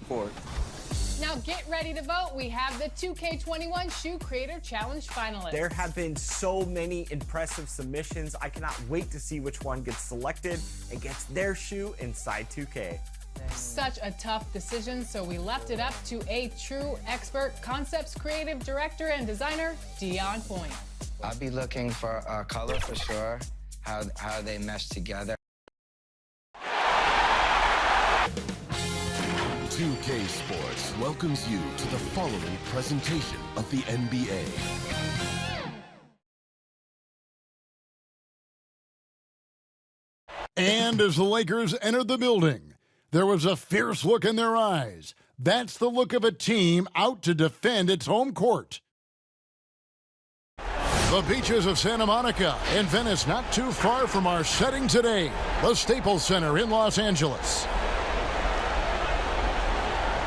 court. Now get ready to vote. We have the 2K21 Shoe Creator Challenge finalists. There have been so many impressive submissions. I cannot wait to see which one gets selected and gets their shoe inside 2K. Such a tough decision, so we left it up to a true expert, concepts creative director and designer, Dion Point. I'll be looking for color for sure, how they mesh together. 2K Sports welcomes you to the following presentation of the NBA. And as the Lakers entered the building, there was a fierce look in their eyes. That's the look of a team out to defend its home court. The beaches of Santa Monica and Venice, not too far from our setting today, the Staples Center in Los Angeles.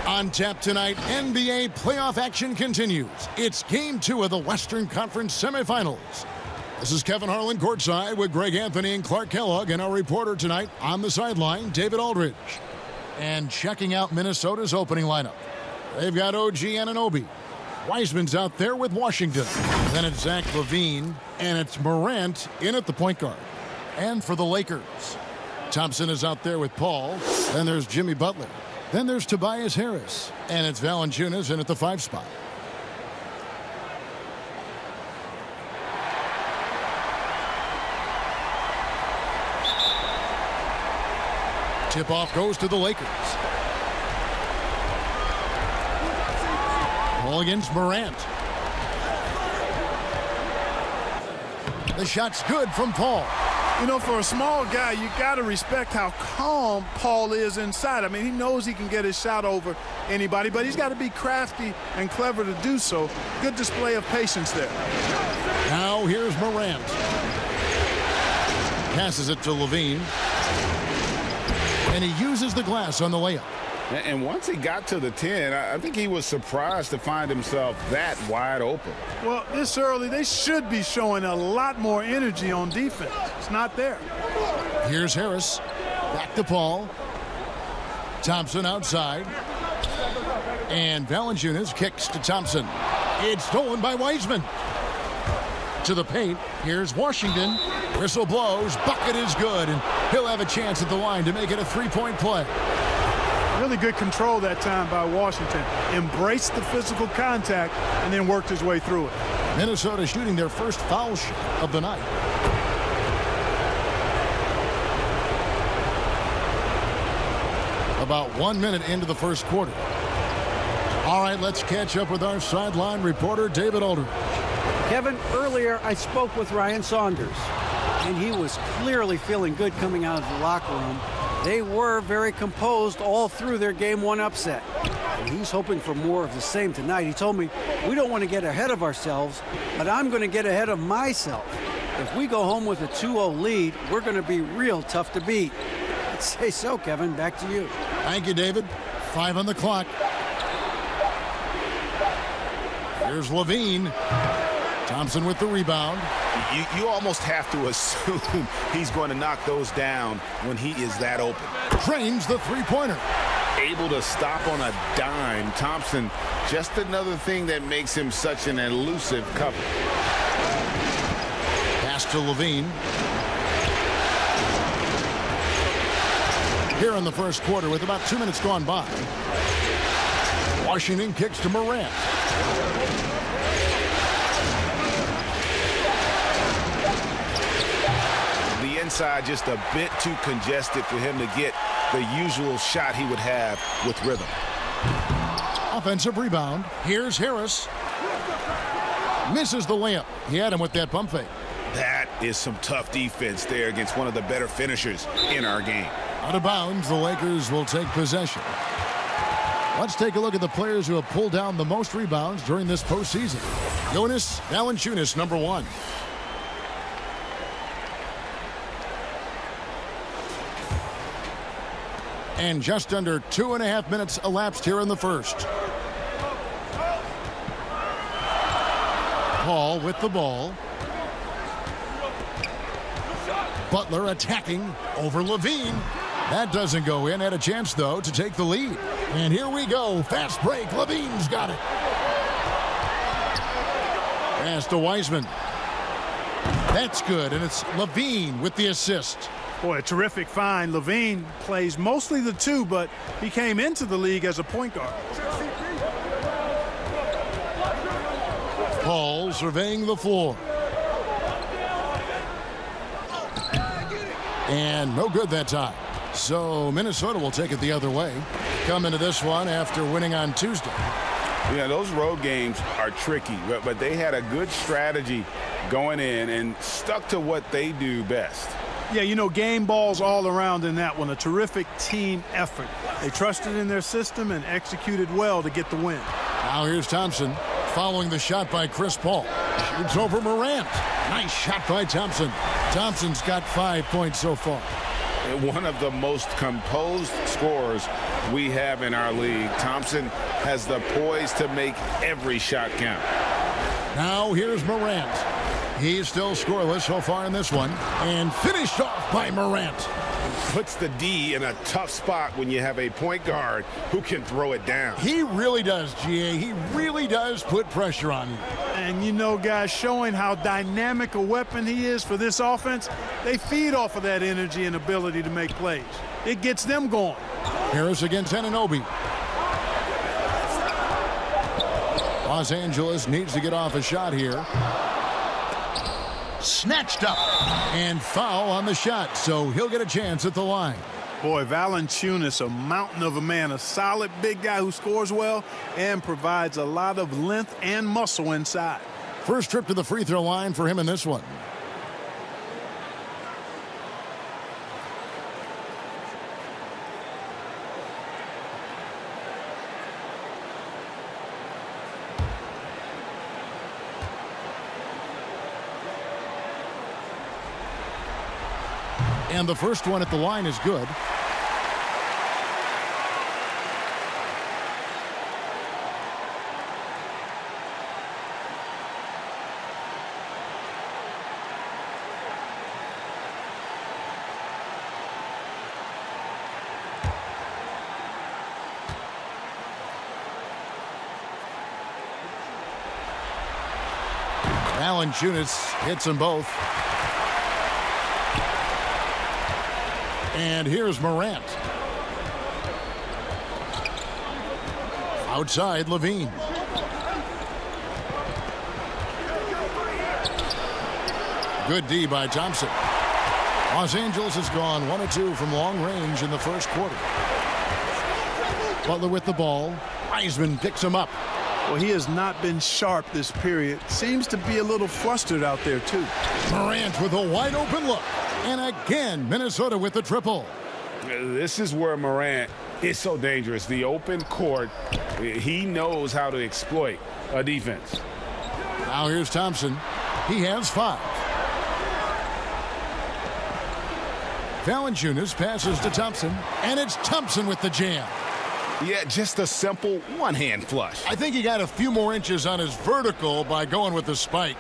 On tap tonight, NBA playoff action continues. It's Game 2 of the Western Conference semifinals. This is Kevin Harlan courtside with Greg Anthony and Clark Kellogg, and our reporter tonight on the sideline, David Aldridge. And checking out Minnesota's opening lineup, they've got OG Anunoby. Wiseman's out there with Washington. Then it's Zach LaVine, and it's Morant in at the point guard. And for the Lakers, Thompson is out there with Paul. Then there's Jimmy Butler. Then there's Tobias Harris, and it's Valanciunas in at the 5 spot. Tip-off goes to the Lakers. Ball against Morant. The shot's good from Paul. You know, for a small guy, you got to respect how calm Paul is inside. I mean, he knows he can get his shot over anybody, but he's got to be crafty and clever to do so. Good display of patience there. Now here's Morant. Passes it to LaVine. And he uses the glass on the layup. And once he got to the 10, I think he was surprised to find himself that wide open. Well, this early, they should be showing a lot more energy on defense. It's not there. Here's Harris. Back to Paul. Thompson outside. And Valanciunas kicks to Thompson. It's stolen by Wiseman. To the paint. Here's Washington. Whistle blows. Bucket is good. And he'll have a chance at the line to make it a three-point play. Really good control that time by Washington. Embraced the physical contact and then worked his way through it. Minnesota shooting their first foul shot of the night. About 1 minute into the first quarter. All right, let's catch up with our sideline reporter, David Aldridge. Kevin, earlier I spoke with Ryan Saunders, and he was clearly feeling good coming out of the locker room. They were very composed all through their Game 1 upset. And he's hoping for more of the same tonight. He told me, we don't want to get ahead of ourselves, but I'm going to get ahead of myself. If we go home with a 2-0 lead, we're going to be real tough to beat. I'd say so, Kevin. Back to you. Thank you, David. 5 on the clock. Here's LaVine. Thompson with the rebound. You almost have to assume he's going to knock those down when he is that open. Drains the three-pointer. Able to stop on a dime. Thompson, just another thing that makes him such an elusive cover. Pass to LaVine. Here in the first quarter with about 2 minutes gone by. Washington kicks to Morant. Inside just a bit too congested for him to get the usual shot he would have with rhythm. Offensive rebound. Here's Harris. Misses the layup. He had him with that pump fake. That is some tough defense there against one of the better finishers in our game. Out of bounds, the Lakers will take possession. Let's take a look at the players who have pulled down the most rebounds during this postseason. Jonas Valanciunas, number 1. And just under 2.5 minutes elapsed here in the first. Paul with the ball. Butler attacking over LaVine. That doesn't go in. Had a chance, though, to take the lead. And here we go. Fast break. Levine's got it. Pass to Wiseman. That's good, and it's Levine with the assist. Boy, a terrific find. Levine plays mostly the two, but he came into the league as a point guard. Paul surveying the floor. And no good that time. So Minnesota will take it the other way. Come into this one after winning on Tuesday. Yeah, those road games are tricky, but they had a good strategy going in and stuck to what they do best. Yeah, you know, game balls all around in that one. A terrific team effort. They trusted in their system and executed well to get the win. Now here's Thompson following the shot by Chris Paul. Shoots over Morant. Nice shot by Thompson. Thompson's got 5 points so far. One of the most composed scorers we have in our league. Thompson has the poise to make every shot count. Now here's Morant. He's still scoreless so far in this one. And finished off by Morant. Puts the D in a tough spot when you have a point guard who can throw it down. He really does, GA. He really does put pressure on you. And you know, guys, showing how dynamic a weapon he is for this offense, they feed off of that energy and ability to make plays. It gets them going. Harris against Anunoby. Los Angeles needs to get off a shot here. Snatched up. And foul on the shot, so he'll get a chance at the line. Boy, Valanciunas, a mountain of a man, a solid big guy who scores well and provides a lot of length and muscle inside. First trip to the free throw line for him in this one. And the first one at the line is good. Valanciunas hits them both. And here's Morant. Outside, Levine. Good D by Thompson. Los Angeles has gone 1 of 2 from long range in the first quarter. Butler with the ball. Wiseman picks him up. Well, he has not been sharp this period. Seems to be a little flustered out there, too. Morant with a wide open look. And again, Minnesota with the triple. This is where Morant is so dangerous. The open court, he knows how to exploit a defense. Now here's Thompson. He has 5. Valanciunas passes to Thompson, and it's Thompson with the jam. Yeah, just a simple one-hand flush. I think he got a few more inches on his vertical by going with the spike.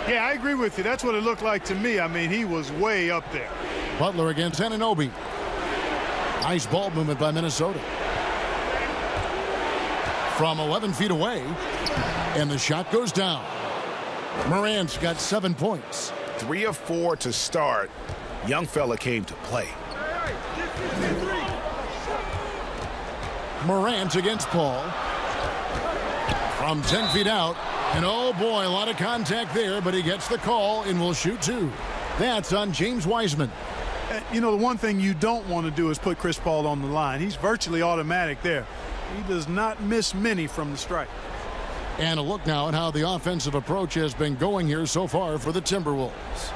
Yeah, I agree with you. That's what it looked like to me. I mean, he was way up there. Butler against Anunoby. Nice ball movement by Minnesota. From 11 feet away, and the shot goes down. Morant's got 7 points. 3 of 4 to start. Young fella came to play. Morant against Paul. From 10 feet out. And oh boy, a lot of contact there, but he gets the call and will shoot 2. That's on James Wiseman. You know, the one thing you don't want to do is put Chris Paul on the line. He's virtually automatic there. He does not miss many from the stripe. And a look now at how the offensive approach has been going here so far for the Timberwolves.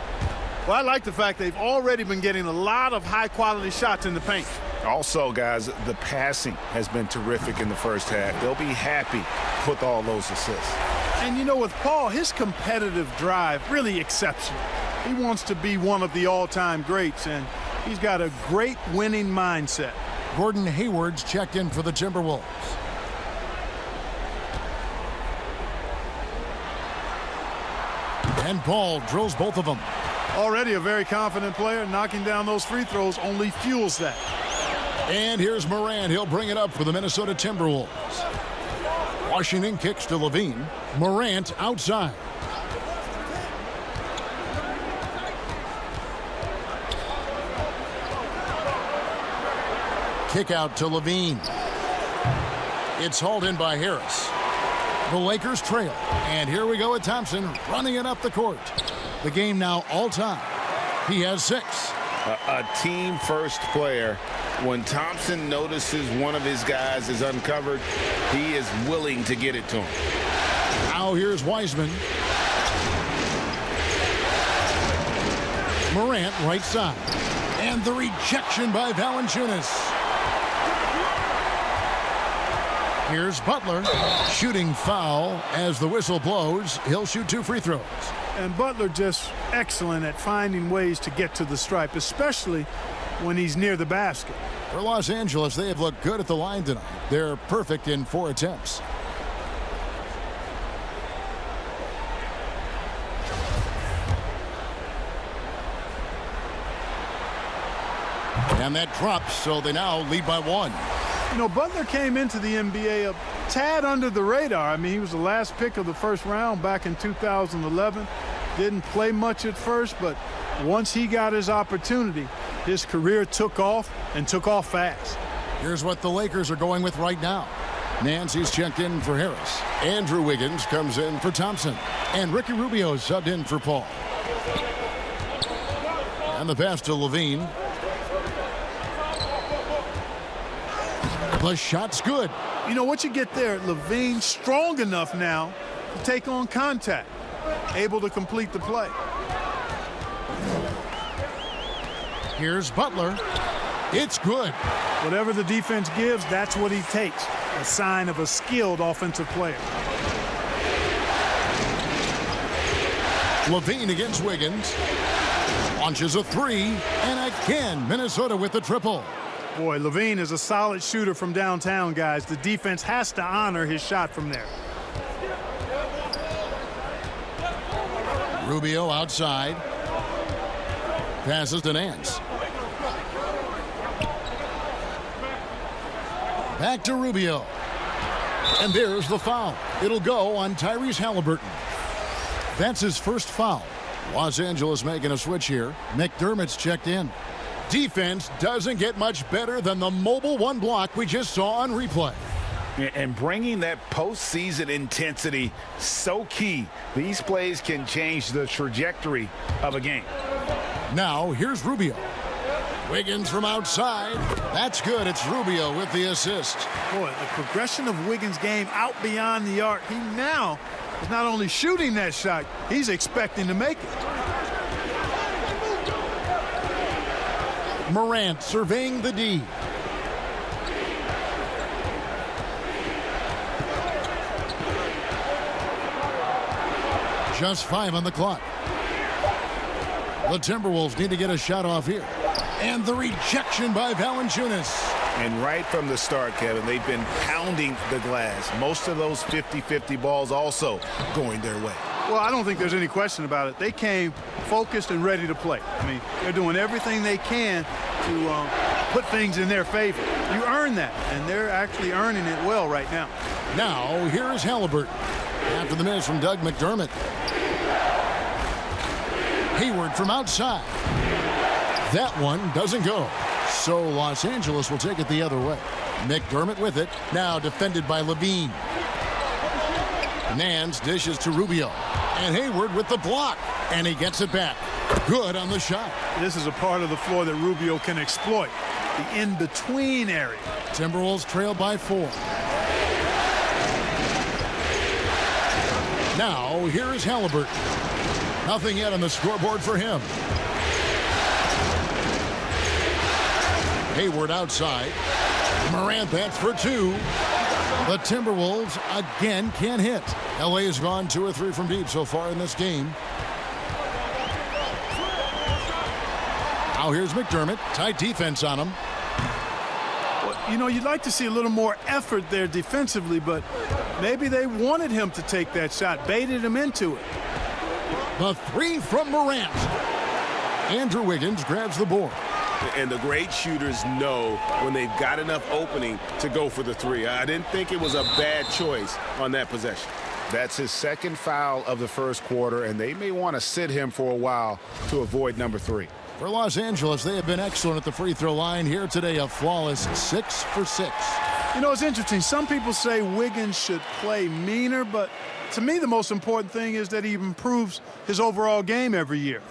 Well, I like the fact they've already been getting a lot of high-quality shots in the paint. Also, guys, the passing has been terrific in the first half. They'll be happy with all those assists. And, you know, with Paul, his competitive drive really exceptional. He wants to be one of the all-time greats, and he's got a great winning mindset. Gordon Hayward's checked in for the Timberwolves. And Paul drills both of them. Already a very confident player. Knocking down those free throws only fuels that. And here's Morant. He'll bring it up for the Minnesota Timberwolves. Washington kicks to Levine. Morant outside. Kick out to Levine. It's hauled in by Harris. The Lakers trail. And here we go with Thompson running it up the court. The game now all-time. He has 6. A team-first player. When Thompson notices one of his guys is uncovered, he is willing to get it to him. Now here's Wiseman. Morant right side. And the rejection by Valanciunas. Here's Butler. Shooting foul as the whistle blows. He'll shoot 2 free throws. And Butler just excellent at finding ways to get to the stripe, especially when he's near the basket. For Los Angeles, they have looked good at the line tonight. They're perfect in 4 attempts. And that drops, so they now lead by 1. You know, Butler came into the NBA a tad under the radar. I mean, he was the last pick of the first round back in 2011. Didn't play much at first, but once he got his opportunity, his career took off and took off fast. Here's what the Lakers are going with right now. Nancy's checked in for Harris. Andrew Wiggins comes in for Thompson. And Ricky Rubio subbed in for Paul. And the pass to Levine. The shot's good. You know what you get there, Levine strong enough now to take on contact, able to complete the play. Here's Butler. It's good. Whatever the defense gives, that's what he takes. A sign of a skilled offensive player. Levine against Wiggins. Launches a 3. And again, Minnesota with the triple. Boy, Levine is a solid shooter from downtown, guys. The defense has to honor his shot from there. Rubio outside. Passes to Nance. Back to Rubio. And there's the foul. It'll go on Tyrese Halliburton. That's his first foul. Los Angeles making a switch here. McDermott's checked in. Defense doesn't get much better than the mobile 1 block we just saw on replay. And bringing that postseason intensity, so key. These plays can change the trajectory of a game. Now, here's Rubio. Wiggins from outside. That's good. It's Rubio with the assist. Boy, the progression of Wiggins' game out beyond the arc. He now is not only shooting that shot, he's expecting to make it. Morant surveying the D. Just 5 on the clock. The Timberwolves need to get a shot off here. And the rejection by Valanciunas. And right from the start, Kevin, they've been pounding the glass. Most of those 50-50 balls also going their way. Well, I don't think there's any question about it. They came focused and ready to play. I mean, they're doing everything they can to put things in their favor. You earn that, and they're actually earning it well right now. Now, here's Halliburton. After the miss from Doug McDermott. Hayward from outside. That one doesn't go. So Los Angeles will take it the other way. McDermott with it. Now defended by Levine. Nance dishes to Rubio. And Hayward with the block. And he gets it back. Good on the shot. This is a part of the floor that Rubio can exploit. The in-between area. Timberwolves trail by 4. Now, here's Halliburton. Nothing yet on the scoreboard for him. Hayward outside. Morant, that's for 2. The Timberwolves again can't hit. LA has gone 2 or 3 from deep so far in this game. Now here's McDermott. Tight defense on him. Well, you know, you'd like to see a little more effort there defensively, but maybe they wanted him to take that shot, baited him into it. The 3 from Morant. Andrew Wiggins grabs the board. And the great shooters know when they've got enough opening to go for the three. I didn't think it was a bad choice on that possession. That's his second foul of the first quarter, and they may want to sit him for a while to avoid number 3. For Los Angeles, they have been excellent at the free throw line here today, a flawless 6 for 6. You know, it's interesting. Some people say Wiggins should play meaner, but to me, the most important thing is that he improves his overall game every year.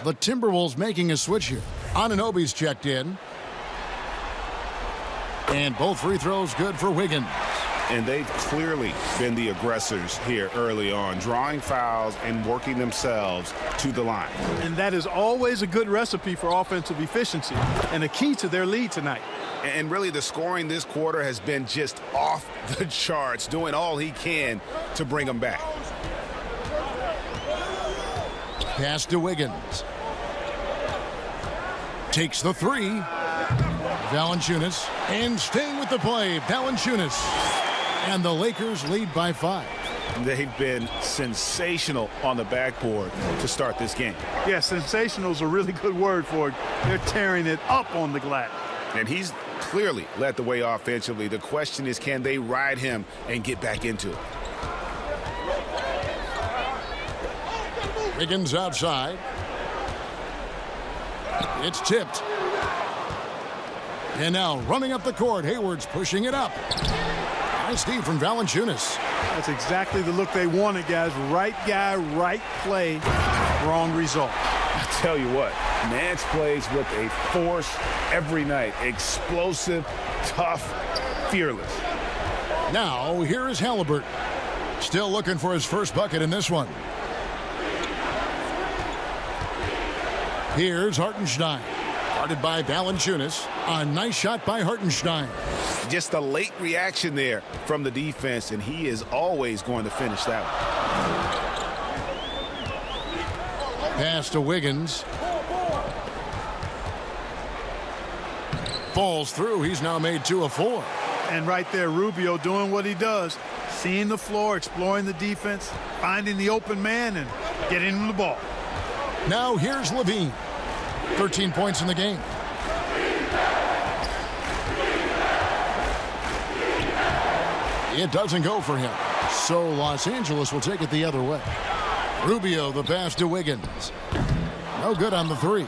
The Timberwolves making a switch here. Anunoby's checked in. And both free throws good for Wiggins. And they've clearly been the aggressors here early on, drawing fouls and working themselves to the line. And that is always a good recipe for offensive efficiency and a key to their lead tonight. And really, the scoring this quarter has been just off the charts, doing all he can to bring them back. Pass to Wiggins. Takes the three. Valanciunas. And staying with the play, Valanciunas. And the Lakers lead by 5. They've been sensational on the backboard to start this game. Yeah, sensational is a really good word for it. They're tearing it up on the glass. And he's clearly led the way offensively. The question is, can they ride him and get back into it? Wiggins outside. It's tipped. And now running up the court, Hayward's pushing it up. Nice D from Valanciunas. That's exactly the look they wanted, guys. Right guy, right play, wrong result. I tell you what, Nance plays with a force every night. Explosive, tough, fearless. Now, here is Halliburton. Still looking for his first bucket in this one. Here's Hartenstein. Guarded by Valanciunas. A nice shot by Hartenstein. Just a late reaction there from the defense, and he is always going to finish that one. Pass to Wiggins. Falls through. He's now made 2 of 4. And right there, Rubio doing what he does. Seeing the floor, exploring the defense, finding the open man, and getting him the ball. Now here's Levine. 13 points in the game. It doesn't go for him. So Los Angeles will take it the other way. Rubio, the pass to Wiggins. No good on the 3.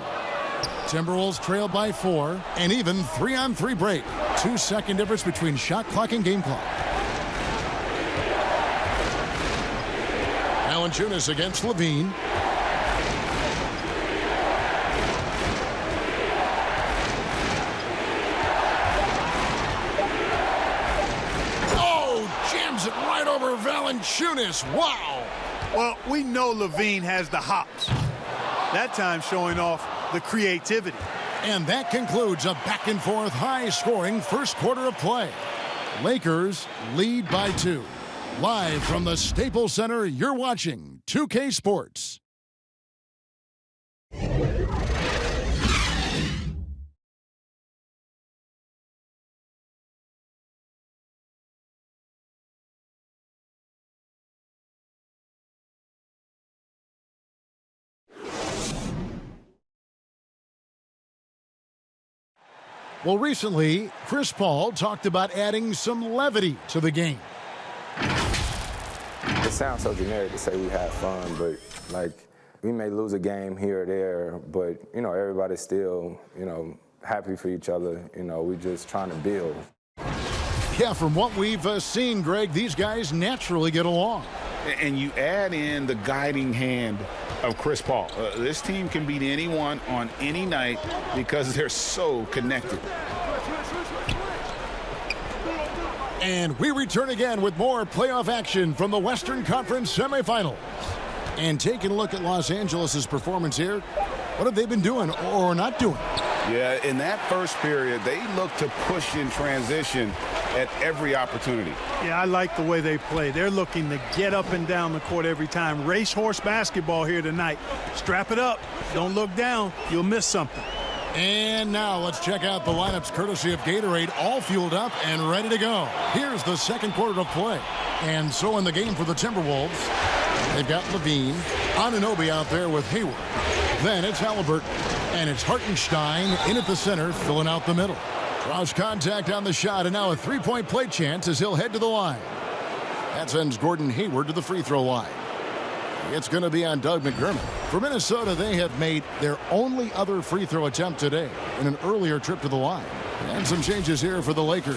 Timberwolves trail by 4, and even 3-on-3 break. 2-second difference between shot clock and game clock. Valanciunas against Levine. Valanciunas, wow! Well, we know Levine has the hops. That time showing off the creativity. And that concludes a back-and-forth, high-scoring first quarter of play. Lakers lead by 2. Live from the Staples Center, you're watching 2K Sports. Well, recently, Chris Paul talked about adding some levity to the game. It sounds so generic to say we have fun, but, like, we may lose a game here or there, but, you know, everybody's still, you know, happy for each other. You know, we're just trying to build. Yeah, from what we've seen, Greg, these guys naturally get along. And you add in the guiding hand of Chris Paul. This team can beat anyone on any night because they're so connected. And we return again with more playoff action from the Western Conference semifinals. And taking a look at Los Angeles' performance here, what have they been doing or not doing? Yeah, in that first period, they looked to push in transition at every opportunity. Yeah, I like the way they play. They're looking to get up and down the court every time. Racehorse basketball here tonight. Strap it up. Don't look down. You'll miss something. And now let's check out the lineups courtesy of Gatorade, all fueled up and ready to go. Here's the second quarter of play. And so in the game for the Timberwolves, they've got Levine, Anunoby out there with Hayward. Then it's Halliburton. And it's Hartenstein in at the center, filling out the middle. Draws contact on the shot, and now a three-point play chance as he'll head to the line. That sends Gordon Hayward to the free throw line. It's going to be on Doug McDermott. For Minnesota, they have made their only other free throw attempt today in an earlier trip to the line. And some changes here for the Lakers.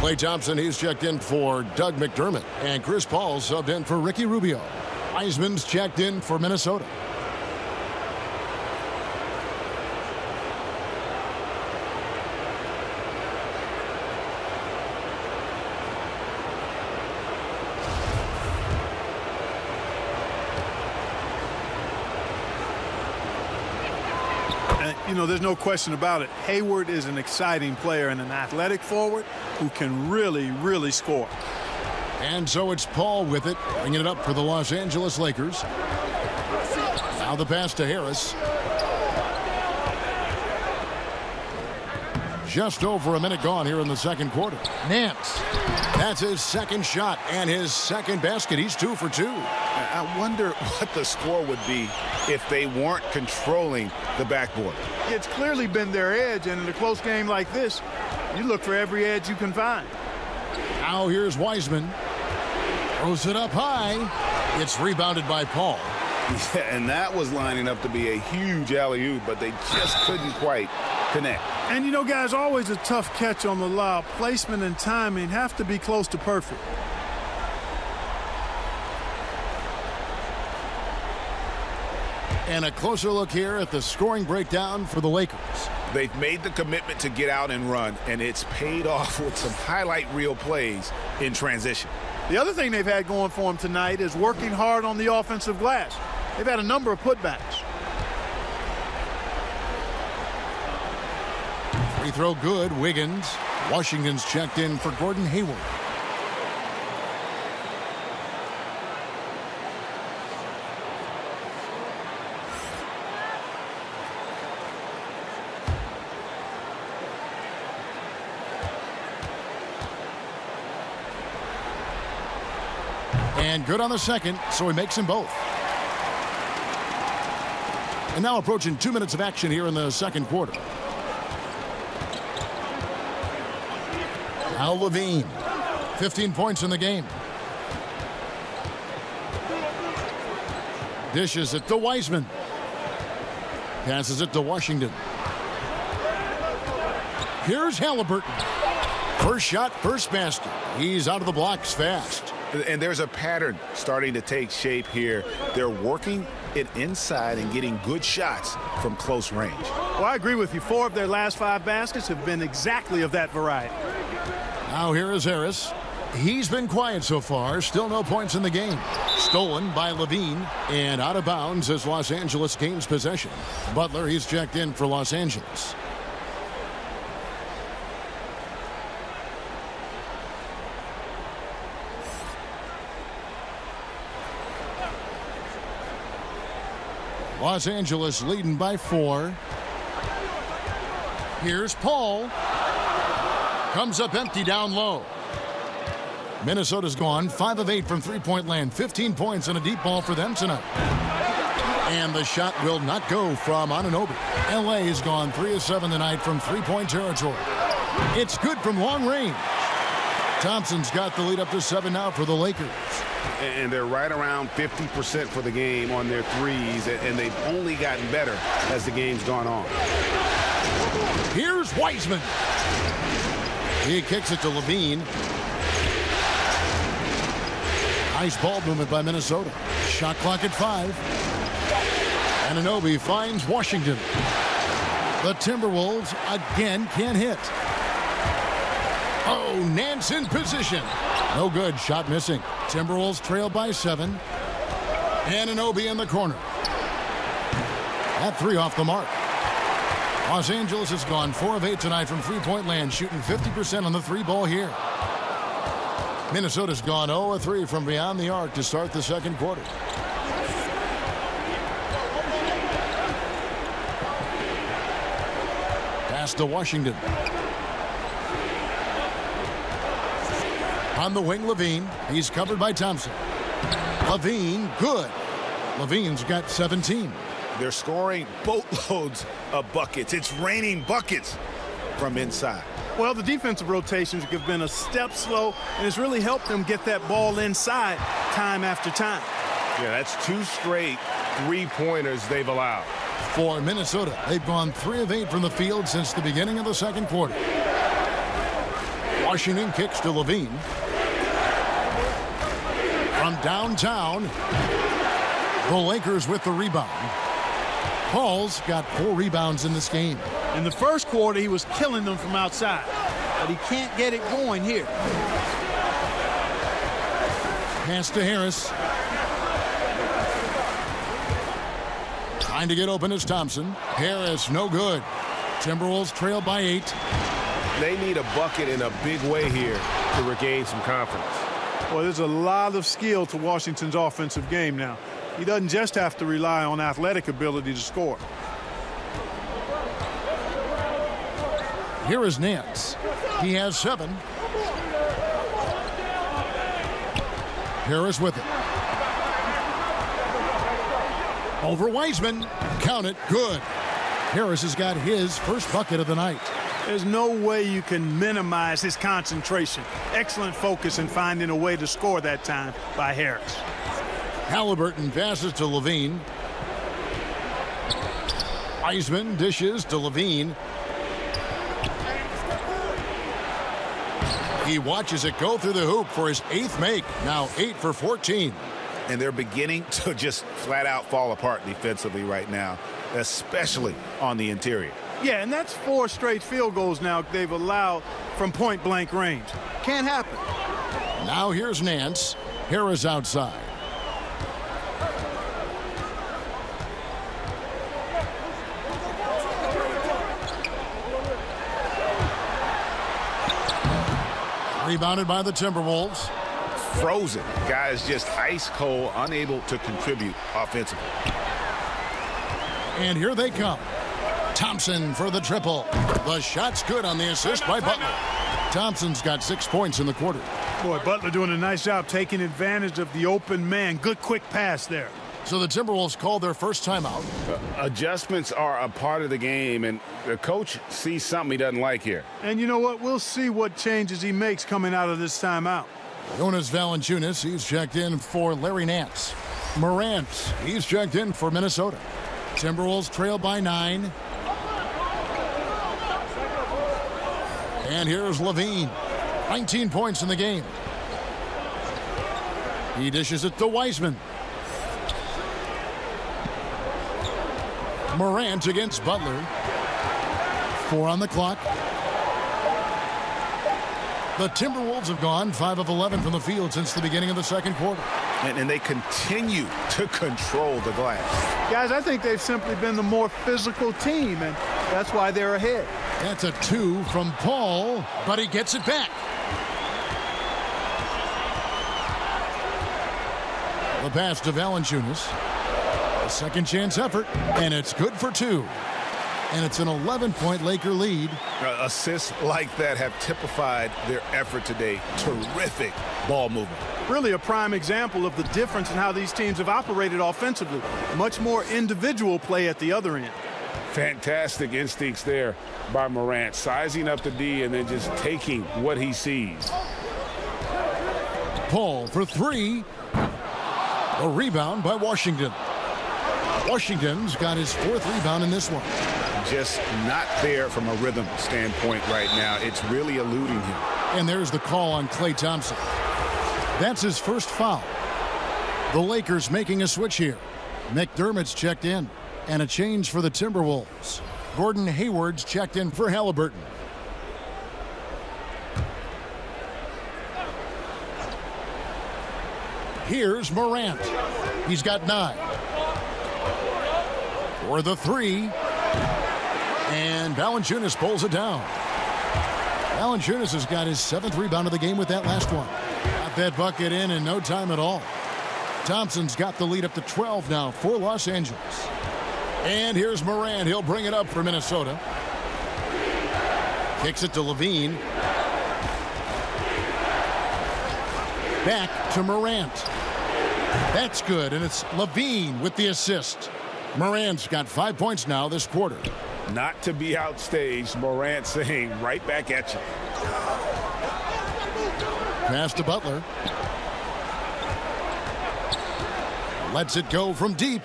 Klay Thompson, he's checked in for Doug McDermott. And Chris Paul subbed in for Ricky Rubio. Wiseman's checked in for Minnesota. You know, there's no question about it. Hayward is an exciting player and an athletic forward who can really, really score. And so it's Paul with it, bringing it up for the Los Angeles Lakers. Now the pass to Harris. Just over a minute gone here in the second quarter. Nance. That's his second shot and his second basket. He's 2 for 2. I wonder what the score would be if they weren't controlling the backboard. It's clearly been their edge, and in a close game like this, you look for every edge you can find. Now here's Wiseman. Throws it up high. It's rebounded by Paul. Yeah, and that was lining up to be a huge alley-oop, but they just couldn't quite connect. And you know, guys, always a tough catch on the lob. Placement and timing have to be close to perfect. And a closer look here at the scoring breakdown for the Lakers. They've made the commitment to get out and run, and it's paid off with some highlight reel plays in transition. The other thing they've had going for them tonight is working hard on the offensive glass. They've had a number of putbacks. Free throw good, Wiggins. Washington's checked in for Gordon Hayward. And good on the second, so he makes them both. And now approaching 2 minutes of action here in the second quarter. Al Levine, 15 points in the game. Dishes it to Wiseman. Passes it to Washington. Here's Halliburton. First shot, first basket. He's out of the blocks fast. And there's a pattern starting to take shape here. They're working it inside and getting good shots from close range. Well, I agree with you. 4 of their last 5 baskets have been exactly of that variety. Now here is Harris. He's been quiet so far. Still no points in the game. Stolen by Levine and out of bounds as Los Angeles gains possession. Butler, he's checked in for Los Angeles. Los Angeles leading by 4. Here's Paul. Comes up empty down low. Minnesota's gone 5 of 8 from three-point land. 15 points and a deep ball for them tonight. And the shot will not go from Anunoby. LA has gone 3 of 7 tonight from three-point territory. It's good from long range. Thompson's got the lead up to 7 now for the Lakers. And they're right around 50% for the game on their threes, and they've only gotten better as the game's gone on. Here's Wiseman. He kicks it to Levine. Nice ball movement by Minnesota. Shot clock at 5. Anunoby finds Washington. The Timberwolves again can't hit. Oh, Nance in position. No good. Shot missing. Timberwolves trail by 7. Anunoby in the corner. That 3 off the mark. Los Angeles has gone 4 of 8 tonight from three-point land, shooting 50% on the 3 ball here. Minnesota's gone 0 of 3 from beyond the arc to start the second quarter. Pass to Washington. On the wing, Levine. He's covered by Thompson. Levine, good. Levine's got 17. They're scoring boatloads of buckets. It's raining buckets from inside. Well, the defensive rotations have been a step slow, and it's really helped them get that ball inside time after time. Yeah, that's 2 straight three-pointers they've allowed. For Minnesota, they've gone 3 of 8 from the field since the beginning of the second quarter. Washington kicks to Levine. From downtown, the Lakers with the rebound. Paul's got 4 rebounds in this game. In the first quarter, he was killing them from outside, but he can't get it going here. Pass to Harris. Trying to get open is Thompson. Harris, no good. Timberwolves trail by 8. They need a bucket in a big way here to regain some confidence. Well, there's a lot of skill to Washington's offensive game now. He doesn't just have to rely on athletic ability to score. Here is Nance. He has 7. Harris with it. Over Wiseman. Count it. Good. Harris has got his first bucket of the night. There's no way you can minimize his concentration. Excellent focus in finding a way to score that time by Harris. Halliburton passes to Levine. Wiseman dishes to Levine. He watches it go through the hoop for his 8th make. Now 8 for 14. And they're beginning to just flat out fall apart defensively right now, especially on the interior. Yeah, and that's 4 straight field goals now they've allowed from point-blank range. Can't happen. Now here's Nance. Harris outside. Rebounded by the Timberwolves. Frozen. Guys just ice cold, unable to contribute offensively. And here they come. Thompson for the triple. The shot's good on the assist by Butler. Thompson's got 6 points in the quarter. Boy, Butler doing a nice job taking advantage of the open man. Good quick pass there. So the Timberwolves called their first timeout. Adjustments are a part of the game, and the coach sees something he doesn't like here. And you know what? We'll see what changes he makes coming out of this timeout. Jonas Valanciunas, he's checked in for Larry Nance. Morant, he's checked in for Minnesota. Timberwolves trail by 9. And here's Levine. 19 points in the game. He dishes it to Wiseman. Morant against Butler. 4 on the clock. The Timberwolves have gone 5 of 11 from the field since the beginning of the second quarter. And they continue to control the glass. Guys, I think they've simply been the more physical team, and that's why they're ahead. That's a 2 from Paul, but he gets it back. The pass to Valanciunas. A second chance effort, and it's good for 2. And it's an 11-point Laker lead. Assists like that have typified their effort today. Terrific ball movement. Really a prime example of the difference in how these teams have operated offensively. Much more individual play at the other end. Fantastic instincts there by Morant, sizing up the D and then just taking what he sees. Paul for 3. A rebound by Washington. Washington's got his 4th rebound in this one. Just not there from a rhythm standpoint right now. It's really eluding him. And there's the call on Klay Thompson. That's his first foul. The Lakers making a switch here. McDermott's checked in. And a change for the Timberwolves. Gordon Hayward's checked in for Halliburton. Here's Morant. He's got 9. For the 3. And Valanciunas pulls it down. Valanciunas has got his 7th rebound of the game with that last one. Got that bucket in no time at all. Thompson's got the lead up to 12 now for Los Angeles. And here's Morant. He'll bring it up for Minnesota. Kicks it to Levine. Back to Morant. That's good, and it's Levine with the assist. Morant's got 5 points now this quarter. Not to be outstaged, Morant saying right back at you. Pass to Butler. Lets it go from deep.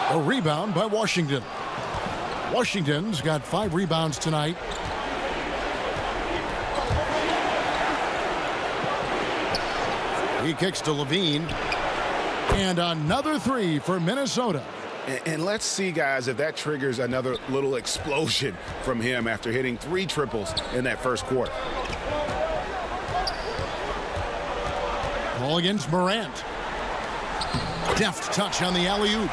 A rebound by Washington. Washington's got 5 rebounds tonight. He kicks to Levine. And another 3 for Minnesota. And let's see, guys, if that triggers another little explosion from him after hitting 3 triples in that first quarter. Ball against Morant. Deft touch on the alley-oop.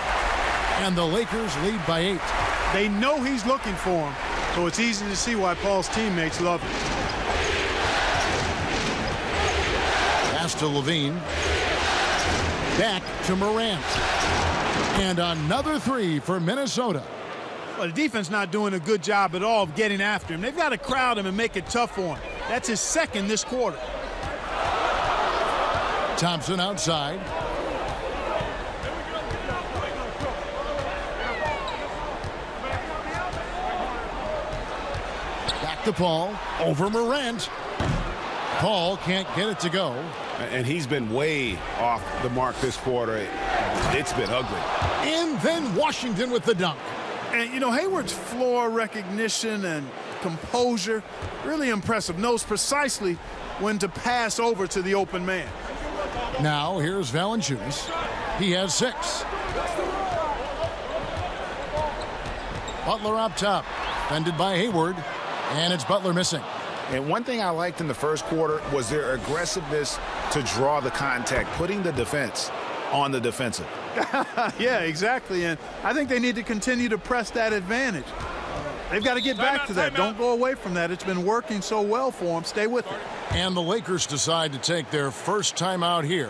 And the Lakers lead by 8. They know he's looking for him, so it's easy to see why Paul's teammates love him. Pass to Levine. Back to Morant. And another 3 for Minnesota. Well, the defense not doing a good job at all of getting after him. They've got to crowd him and make it tough for him. That's his second this quarter. Thompson outside. Back to Paul. Over Morant. Paul can't get it to go. And he's been way off the mark this quarter. It's been ugly. And then Washington with the dunk. And, you know, Hayward's floor recognition and composure, really impressive. Knows precisely when to pass over to the open man. Now here's Valanciunas. He has 6. Butler up top. Defended by Hayward. And it's Butler missing. And one thing I liked in the first quarter was their aggressiveness to draw the contact, putting the defense on the defensive. Yeah, exactly. And I think they need to continue to press that advantage. They've got to get back to that. Don't go away from that. It's been working so well for them. Stay with it. And the Lakers decide to take their first time out here.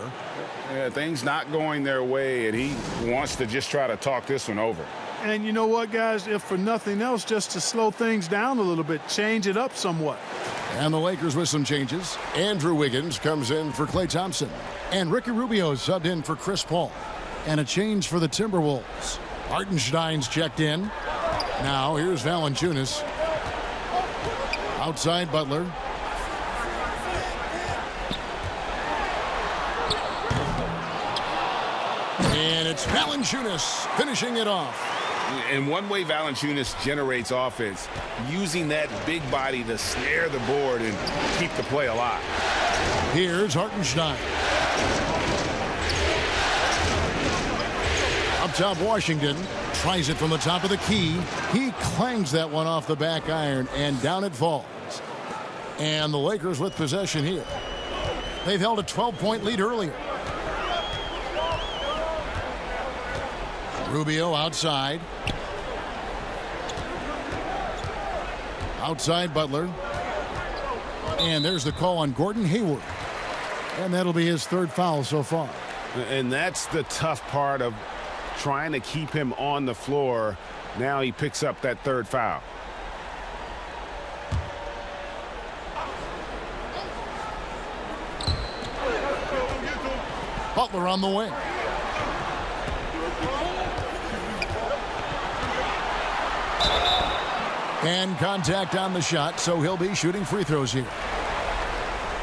Yeah, things not going their way, and he wants to just try to talk this one over. And you know what, guys? If for nothing else, just to slow things down a little bit, change it up somewhat. And the Lakers with some changes. Andrew Wiggins comes in for Klay Thompson. And Ricky Rubio subbed in for Chris Paul. And a change for the Timberwolves. Hartenstein's checked in. Now here's Valanciunas. Outside Butler. And it's Valanciunas finishing it off. And one way Valanciunas generates offense, using that big body to snare the board and keep the play alive. Here's Hartenstein. Up top, Washington tries it from the top of the key. He clangs that one off the back iron, and down it falls. And the Lakers with possession here. They've held a 12-point lead earlier. Rubio outside. Outside Butler. And there's the call on Gordon Hayward. And that'll be his 3rd foul so far. And that's the tough part of trying to keep him on the floor. Now he picks up that 3rd foul. Butler on the wing. And contact on the shot, so he'll be shooting free throws here.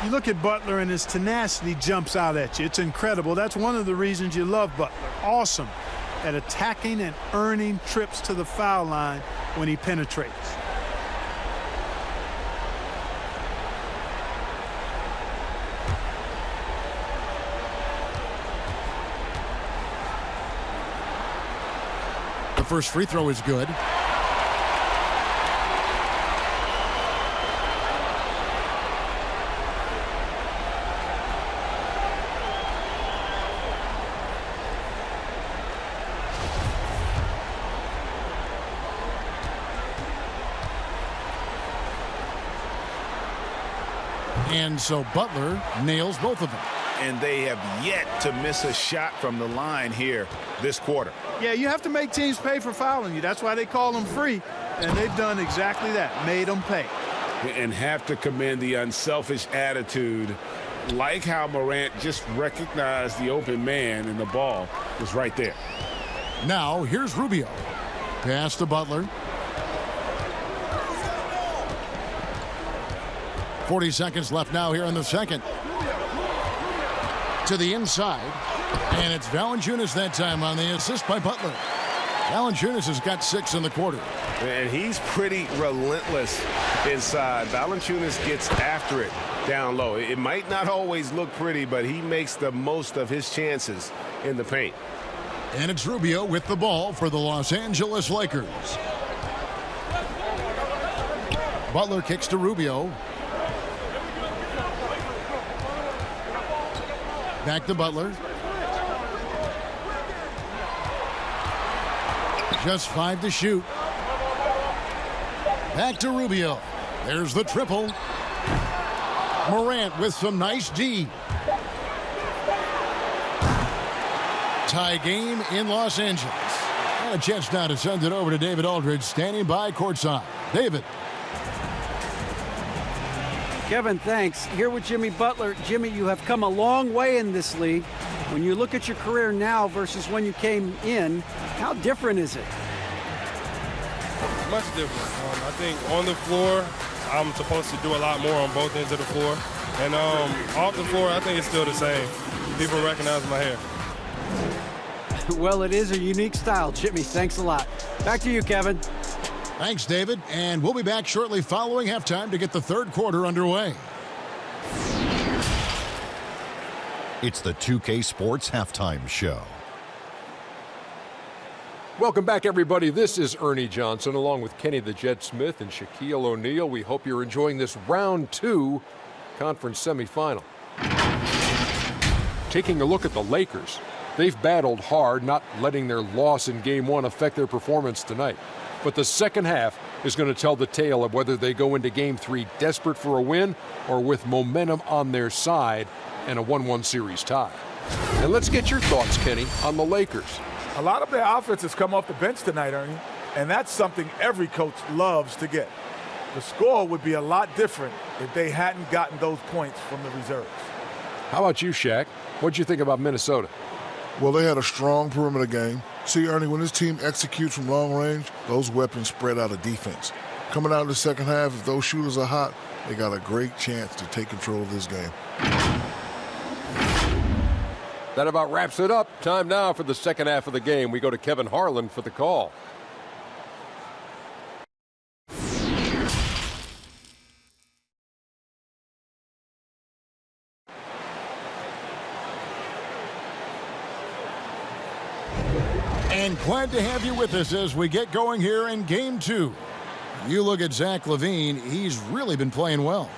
You look at Butler and his tenacity jumps out at you. It's incredible. That's one of the reasons you love Butler. Awesome at attacking and earning trips to the foul line when he penetrates. The first free throw is good. And so Butler nails both of them. And they have yet to miss a shot from the line here this quarter. Yeah, you have to make teams pay for fouling you. That's why they call them free. And they've done exactly that, made them pay. And have to commend the unselfish attitude, like how Morant just recognized the open man and the ball was right there. Now, here's Rubio. Pass to Butler. 40 seconds left now here in the second. To the inside. And it's Valanciunas that time on the assist by Butler. Valanciunas has got 6 in the quarter. And he's pretty relentless inside. Valanciunas gets after it down low. It might not always look pretty, but he makes the most of his chances in the paint. And it's Rubio with the ball for the Los Angeles Lakers. Butler kicks to Rubio. Back to Butler. Just 5 to shoot. Back to Rubio. There's the triple. Morant with some nice D. Tie game in Los Angeles. And a chance now to send it over to David Aldridge, standing by courtside. David. Kevin, thanks. Here with Jimmy Butler. Jimmy, you have come a long way in this league. When you look at your career now versus when you came in, how different is it? Much different. I think on the floor, I'm supposed to do a lot more on both ends of the floor. And off the floor, I think it's still the same. People recognize my hair. Well, it is a unique style, Jimmy. Thanks a lot. Back to you, Kevin. Thanks, David. And we'll be back shortly following halftime to get the third quarter underway. It's the 2K Sports Halftime Show. Welcome back, everybody. This is Ernie Johnson along with Kenny the Jet Smith and Shaquille O'Neal. We hope you're enjoying this round 2 conference semifinal. Taking a look at the Lakers, they've battled hard, not letting their loss in Game 1 affect their performance tonight. But the second half is going to tell the tale of whether they go into Game 3 desperate for a win or with momentum on their side and a 1-1 series tie. And let's get your thoughts, Kenny, on the Lakers. A lot of their offense has come off the bench tonight, Ernie, and that's something every coach loves to get. The score would be a lot different if they hadn't gotten those points from the reserves. How about you, Shaq? What'd you think about Minnesota? Well, they had a strong perimeter game. See, Ernie, when this team executes from long range, those weapons spread out of defense. Coming out of the second half, if those shooters are hot, they got a great chance to take control of this game. That about wraps it up. Time now for the second half of the game. We go to Kevin Harlan for the call. And glad to have you with us as we get going here in Game 2. You look at Zach LaVine, he's really been playing well.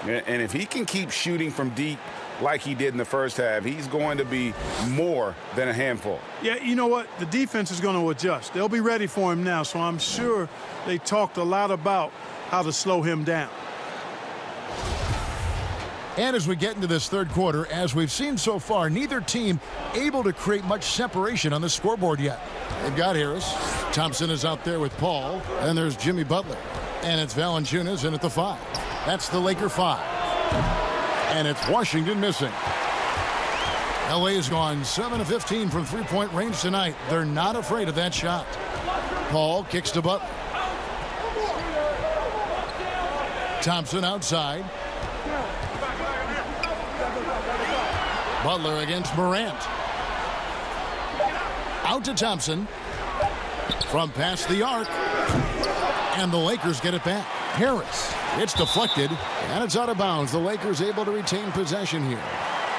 And if he can keep shooting from deep like he did in the first half, he's going to be more than a handful. Yeah, you know what? The defense is going to adjust. They'll be ready for him now, so I'm sure they talked a lot about how to slow him down. And as we get into this third quarter, as we've seen so far, neither team able to create much separation on the scoreboard yet. They've got Harris. Thompson is out there with Paul. And there's Jimmy Butler. And it's Valanciunas in at the 5. That's the Laker 5. And it's Washington missing. LA has gone 7 of 15 from three-point range tonight. They're not afraid of that shot. Paul kicks to Butler. Thompson outside. Butler against Morant. Out to Thompson. From past the arc. And the Lakers get it back. Harris. It's deflected. And it's out of bounds. The Lakers able to retain possession here.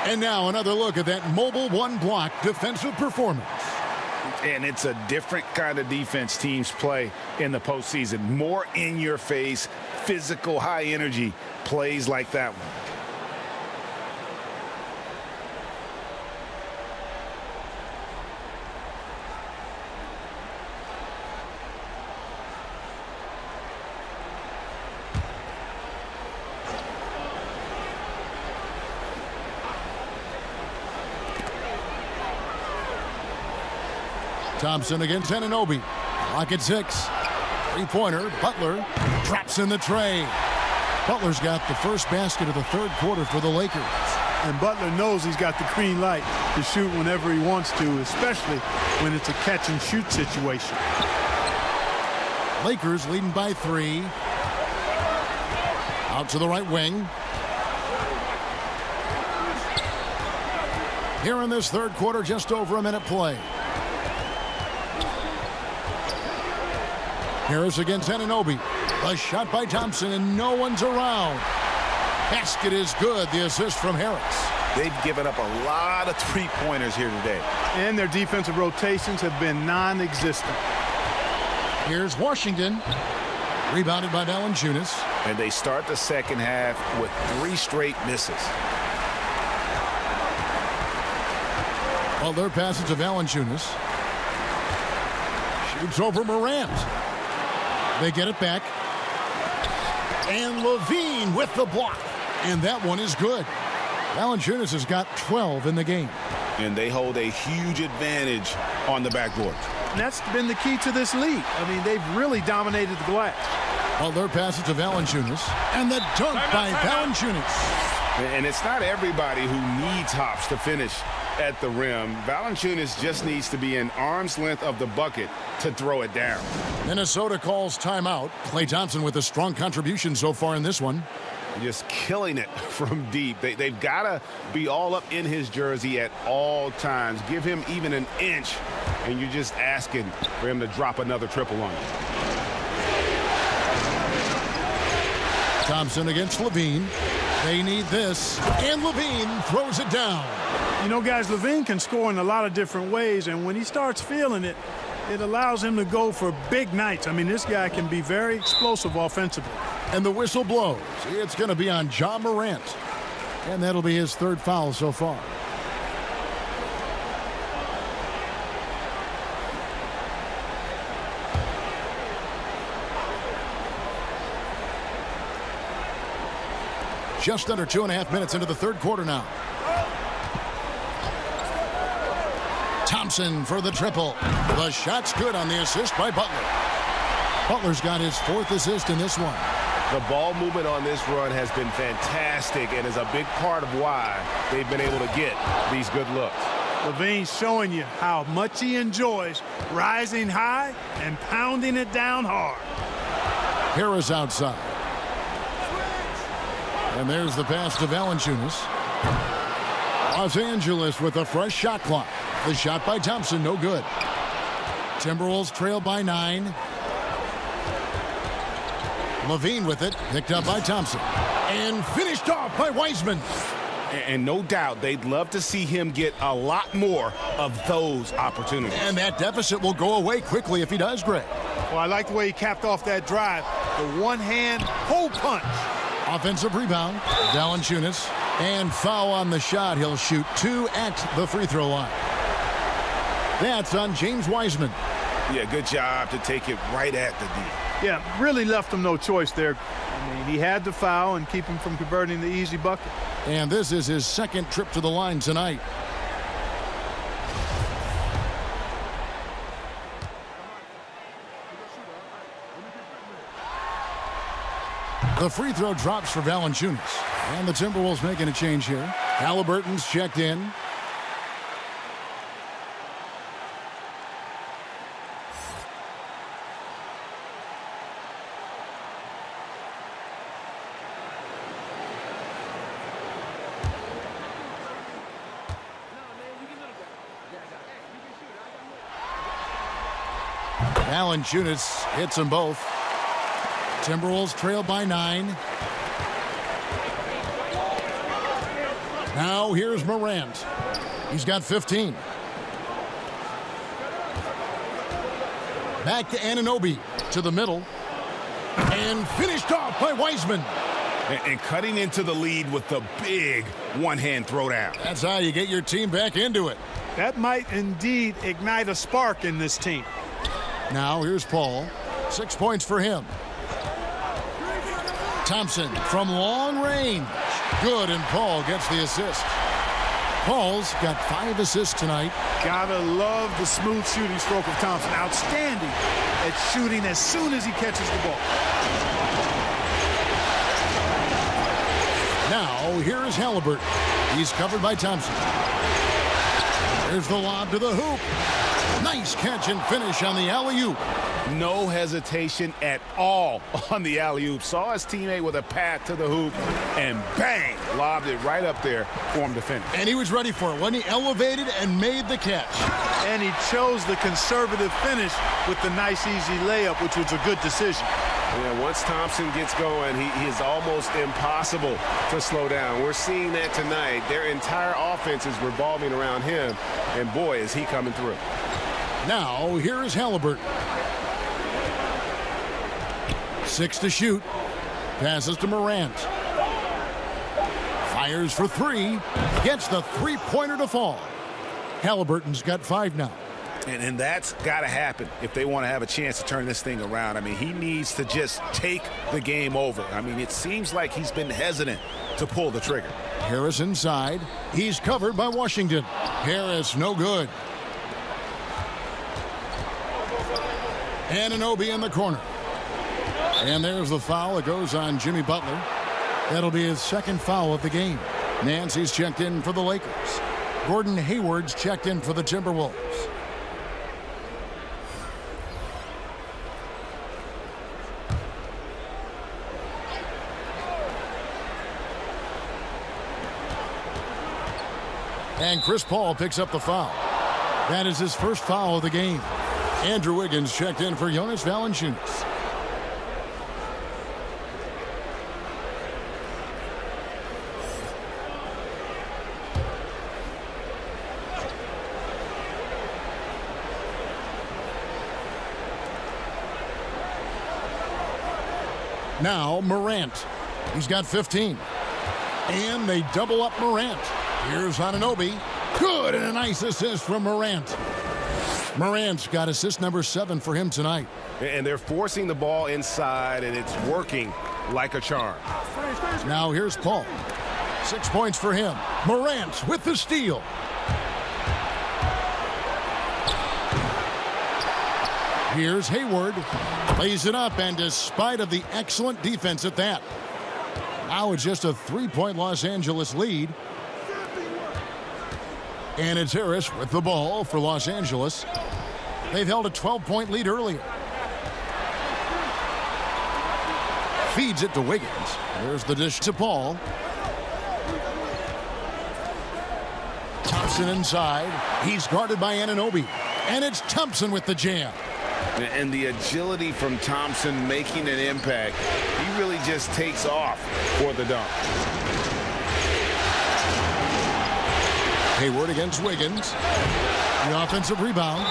And now another look at that mobile one-block defensive performance. And it's a different kind of defense teams play in the postseason. More in-your-face, physical, high-energy plays like that one. Thompson against Anunoby. Clock at 6. Three-pointer. Butler drops in the tray. Butler's got the first basket of the third quarter for the Lakers. And Butler knows he's got the green light to shoot whenever he wants to, especially when it's a catch-and-shoot situation. Lakers leading by 3. Out to the right wing. Here in this third quarter, just over a minute play. Harris against Anunoby. A shot by Thompson, and no one's around. Basket is good. The assist from Harris. They've given up a lot of three-pointers here today. And their defensive rotations have been non-existent. Here's Washington. Rebounded by Valanciunas. And they start the second half with 3 straight misses. Butler passes to Valanciunas. Shoots over Morant. They get it back. And Levine with the block. And that one is good. Valanciunas has got 12 in the game. And they hold a huge advantage on the backboard. And that's been the key to this league. I mean, they've really dominated the glass. Butler passes to Valanciunas. And the dunk by Valanciunas. And it's not everybody who needs hops to finish at the rim. Valanciunas just needs to be an arm's length of the bucket to throw it down. Minnesota calls timeout. Klay Thompson with a strong contribution so far in this one. Just killing it from deep. They've got to be all up in his jersey at all times. Give him even an inch, and you're just asking for him to drop another triple on you. Thompson against Levine. They need this, and Levine throws it down. You know, guys, Levine can score in a lot of different ways, and when he starts feeling it, it allows him to go for big nights. I mean, this guy can be very explosive offensively. And the whistle blows. It's going to be on Ja Morant. And that'll be his 3rd foul so far. Just under 2.5 minutes into the 3rd quarter now. Thompson for the triple. The shot's good on the assist by Butler. Butler's got his 4th assist in this one. The ball movement on this run has been fantastic and is a big part of why they've been able to get these good looks. Levine's showing you how much he enjoys rising high and pounding it down hard. Harris outside. And there's the pass to Valanciunas. Los Angeles with a fresh shot clock. The shot by Thompson, no good. Timberwolves trail by 9. Levine with it, picked up by Thompson. And finished off by Wiseman. And no doubt they'd love to see him get a lot more of those opportunities. And that deficit will go away quickly if he does, Greg. Well, I like the way he capped off that drive. The one-hand hole punch. Offensive rebound, Valanciunas. And foul on the shot. He'll shoot 2 at the free throw line. That's on James Wiseman. Yeah, good job to take it right at the D. Yeah, really left him no choice there. I mean, he had to foul and keep him from converting the easy bucket. And this is his 2nd trip to the line tonight. The free throw drops for Valanciunas. And the Timberwolves making a change here. Halliburton's checked in. Valanciunas hits them both. Timberwolves trail by 9. Now here's Morant. He's got 15. Back to Anunoby to the middle. And finished off by Wiseman. And cutting into the lead with the big one-hand throwdown. That's how you get your team back into it. That might indeed ignite a spark in this team. Now here's Paul. 6 points for him. Thompson from long range. Good, and Paul gets the assist. Paul's got 5 assists tonight. Gotta love the smooth shooting stroke of Thompson. Outstanding at shooting as soon as he catches the ball. Now here's Halliburton. He's covered by Thompson. There's the lob to the hoop. Nice catch and finish on the alley-oop. No hesitation at all on the alley-oop. Saw his teammate with a path to the hoop, and bang, lobbed it right up there for him to finish. And he was ready for it when he elevated and made the catch. And he chose the conservative finish with the nice, easy layup, which was a good decision. Yeah, once Thompson gets going, he is almost impossible to slow down. We're seeing that tonight. Their entire offense is revolving around him, and boy, is he coming through. Now, here is Halliburton. 6 to shoot. Passes to Morant. Fires for 3. Gets the three-pointer to fall. Halliburton's got 5 now. And that's got to happen if they want to have a chance to turn this thing around. I mean, he needs to just take the game over. I mean, it seems like he's been hesitant to pull the trigger. Harris inside. He's covered by Washington. Harris, no good. Anunoby in the corner. And there's the foul. It goes on Jimmy Butler. That'll be his second foul of the game. Nancy's checked in for the Lakers. Gordon Hayward's checked in for the Timberwolves. And Chris Paul picks up the foul. That is his first foul of the game. Andrew Wiggins checked in for Jonas Valanciunas. Now Morant. He's got 15. And they double up Morant. Here's Anunoby. Good, and a nice assist from Morant. Morant's got assist number 7 for him tonight. And they're forcing the ball inside, and it's working like a charm. Now here's Paul. 6 points for him. Morant with the steal. Here's Hayward. Lays it up, and despite of the excellent defense at that, now it's just a 3-point Los Angeles lead. And it's Harris with the ball for Los Angeles. They've held a 12-point lead earlier. Feeds it to Wiggins. There's the dish to Paul. Thompson inside. He's guarded by Anunoby. And it's Thompson with the jam. And the agility from Thompson making an impact. He really just takes off for the dunk. Hayward against Wiggins. The offensive rebound.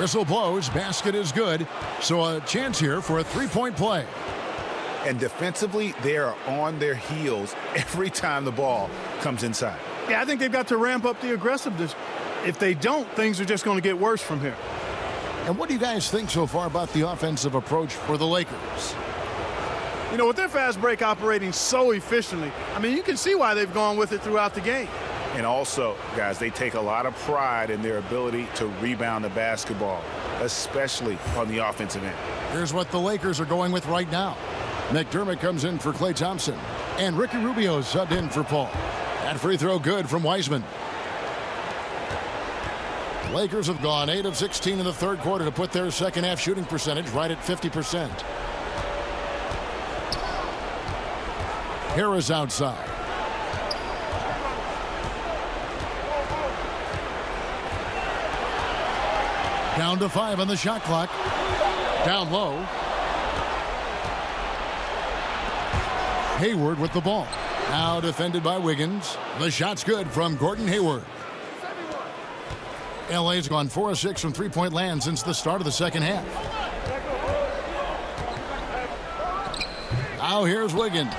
Whistle blows. Basket is good. So a chance here for a 3-point play. And defensively, they are on their heels every time the ball comes inside. Yeah, I think they've got to ramp up the aggressiveness. If they don't, things are just going to get worse from here. And what do you guys think so far about the offensive approach for the Lakers? You know, with their fast break operating so efficiently, I mean, you can see why they've gone with it throughout the game. And also, guys, they take a lot of pride in their ability to rebound the basketball, especially on the offensive end. Here's what the Lakers are going with right now. McDermott comes in for Klay Thompson, and Ricky Rubio subbed in for Paul. That free throw good from Wiseman. Lakers have gone 8 of 16 in the third quarter to put their second half shooting percentage right at 50%. Harris outside. Down to 5 on the shot clock. Down low. Hayward with the ball. Now defended by Wiggins. The shot's good from Gordon Hayward. LA's gone 4 of 6 from three-point land since the start of the second half. Now here's Wiggins.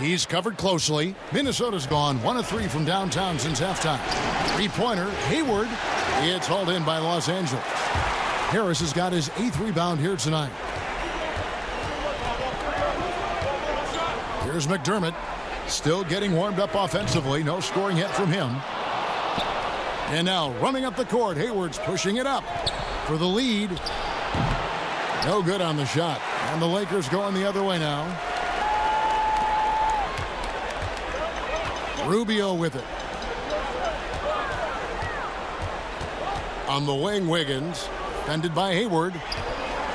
He's covered closely. Minnesota's gone 1 of 3 from downtown since halftime. Three-pointer, Hayward. It's hauled in by Los Angeles. Harris has got his 8th rebound here tonight. Here's McDermott. Still getting warmed up offensively. No scoring yet from him. And now running up the court. Hayward's pushing it up for the lead. No good on the shot. And the Lakers going the other way now. Rubio with it. On the wing, Wiggins. Defended by Hayward.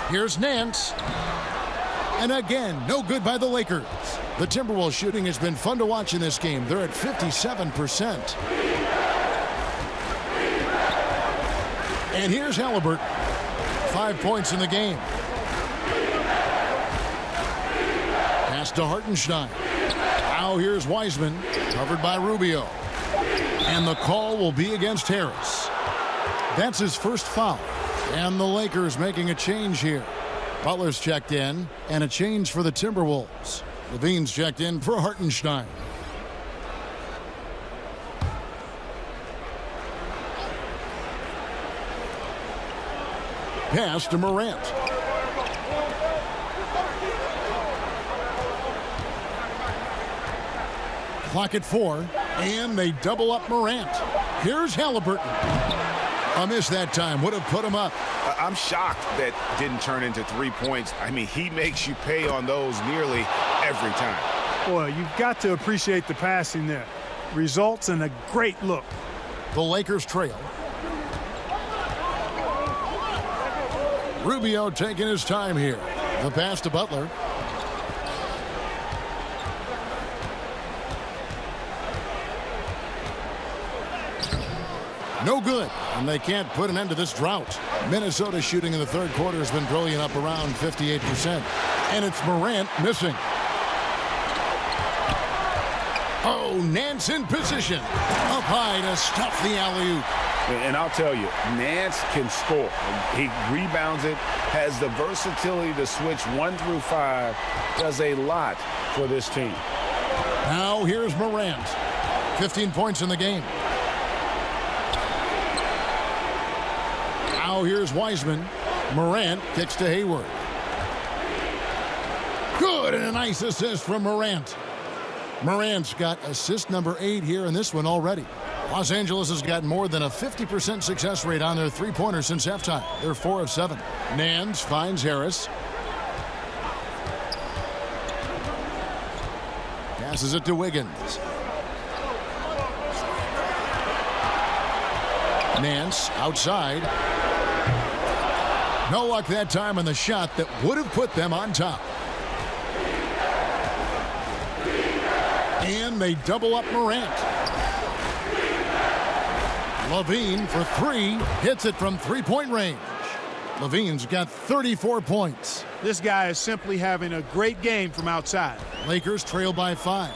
Here's Nance. And again, no good by the Lakers. The Timberwolves shooting has been fun to watch in this game. They're at 57%. And here's Halliburton. 5 points in the game. Pass to Hartenstein. Now here's Wiseman, covered by Rubio. And the call will be against Harris. That's his first foul. And the Lakers making a change here. Butler's checked in, and a change for the Timberwolves. Levine's checked in for Hartenstein. Pass to Morant. Clock at 4, and they double up Morant. Here's Halliburton. A miss that time would have put him up. I'm shocked that didn't turn into 3 points. I mean, he makes you pay on those nearly every time. Boy, you've got to appreciate the passing there. Results in a great look. The Lakers trail. Rubio taking his time here. The pass to Butler. No good, and they can't put an end to this drought. Minnesota shooting in the third quarter has been brilliant, up around 58%. And it's Morant missing. Oh, Nance in position. Up high to stuff the alley-oop. And I'll tell you, Nance can score. He rebounds it, has the versatility to switch 1 through 5, does a lot for this team. Now here's Morant. 15 points in the game. Now here's Wiseman. Morant kicks to Hayward. Good, and a nice assist from Morant. Morant's got assist number 8 here in this one already. Los Angeles has got more than a 50% success rate on their three-pointers since halftime. They're 4 of 7. Nance finds Harris. Passes it to Wiggins. Nance outside. No luck that time on the shot that would have put them on top. And they double up Morant. Levine for 3, hits it from three-point range. Levine's got 34 points. This guy is simply having a great game from outside. Lakers trail by 5.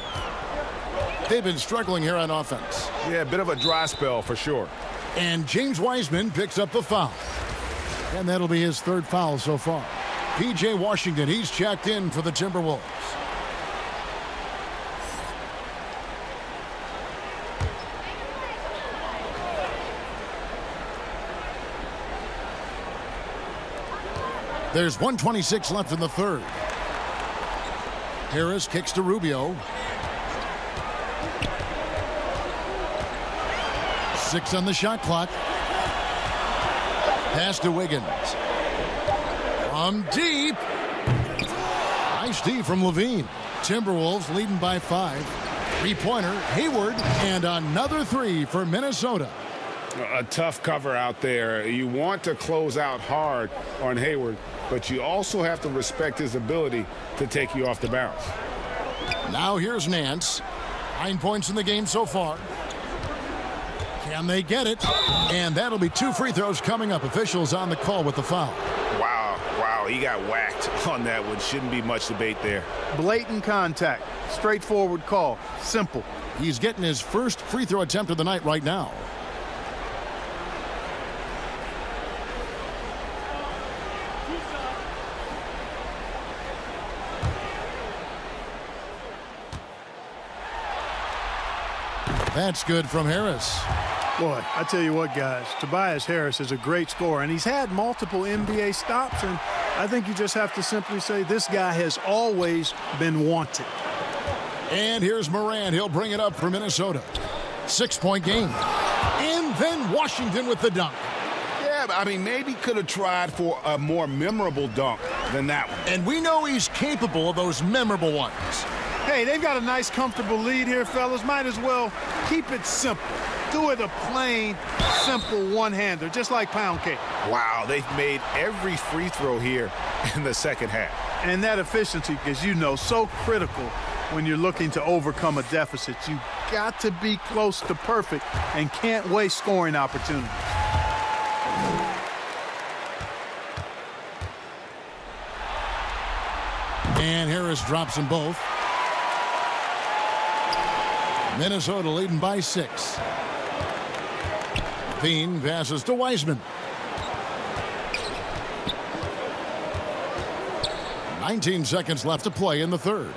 They've been struggling here on offense. Yeah, a bit of a dry spell for sure. And James Wiseman picks up the foul. And that'll be his 3rd foul so far. P.J. Washington, he's checked in for the Timberwolves. There's 1:26 left in the third. Harris kicks to Rubio. 6 on the shot clock. Pass to Wiggins. From deep. Nice D from Levine. Timberwolves leading by 5. Three-pointer, Hayward, and another 3 for Minnesota. A tough cover out there. You want to close out hard on Hayward, but you also have to respect his ability to take you off the bounce. Now here's Nance. 9 points in the game so far. Can they get it? And that'll be 2 free throws coming up. Officials on the call with the foul. Wow, he got whacked on that one. Shouldn't be much debate there. Blatant contact. Straightforward call. Simple. He's getting his first free throw attempt of the night right now. That's good from Harris. Boy, I tell you what, guys, Tobias Harris is a great scorer, and he's had multiple NBA stops, and I think you just have to simply say this guy has always been wanted. And here's Morant. He'll bring it up for Minnesota. 6-point game. And then Washington with the dunk. Yeah, but I mean, maybe could have tried for a more memorable dunk than that one. And we know he's capable of those memorable ones. Hey, they've got a nice, comfortable lead here, fellas. Might as well keep it simple. Do it a plain, simple one-hander, just like pound cake. Wow, they've made every free throw here in the second half. And that efficiency, as you know, so critical when you're looking to overcome a deficit. You got to be close to perfect and can't waste scoring opportunities. And Harris drops them both. Minnesota leading by 6. Bean passes to Wiseman. 19 seconds left to play in the third.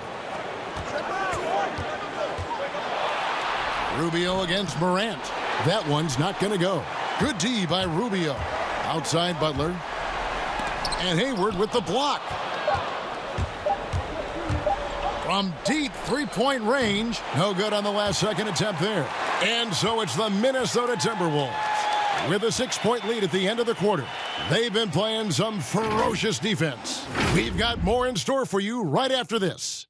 Rubio against Morant. That one's not going to go. Good D by Rubio. Outside Butler. And Hayward with the block. From deep three-point range. No good on the last second attempt there. And so it's the Minnesota Timberwolves with a 6-point lead at the end of the quarter. They've been playing some ferocious defense. We've got more in store for you right after this.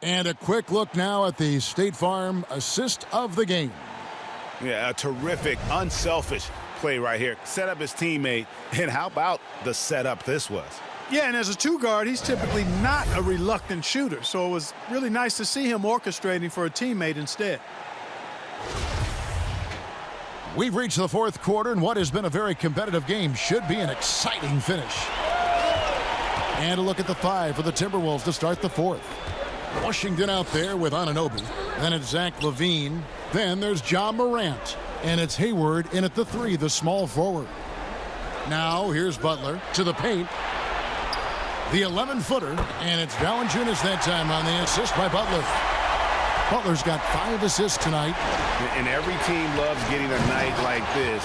And a quick look now at the State Farm assist of the game. Yeah, a terrific, unselfish play right here. Set up his teammate, and how about the setup this was? Yeah, and as a two-guard, he's typically not a reluctant shooter, so it was really nice to see him orchestrating for a teammate instead. We've reached the fourth quarter, and what has been a very competitive game should be an exciting finish. And a look at the 5 for the Timberwolves to start the fourth. Washington out there with Anunoby. Then it's Zach LaVine. Then there's Ja Morant. And it's Hayward in at the 3, the small forward. Now here's Butler to the paint. The 11-footer. And it's Valanciunas that time on the assist by Butler. Butler's got 5 assists tonight. And every team loves getting a night like this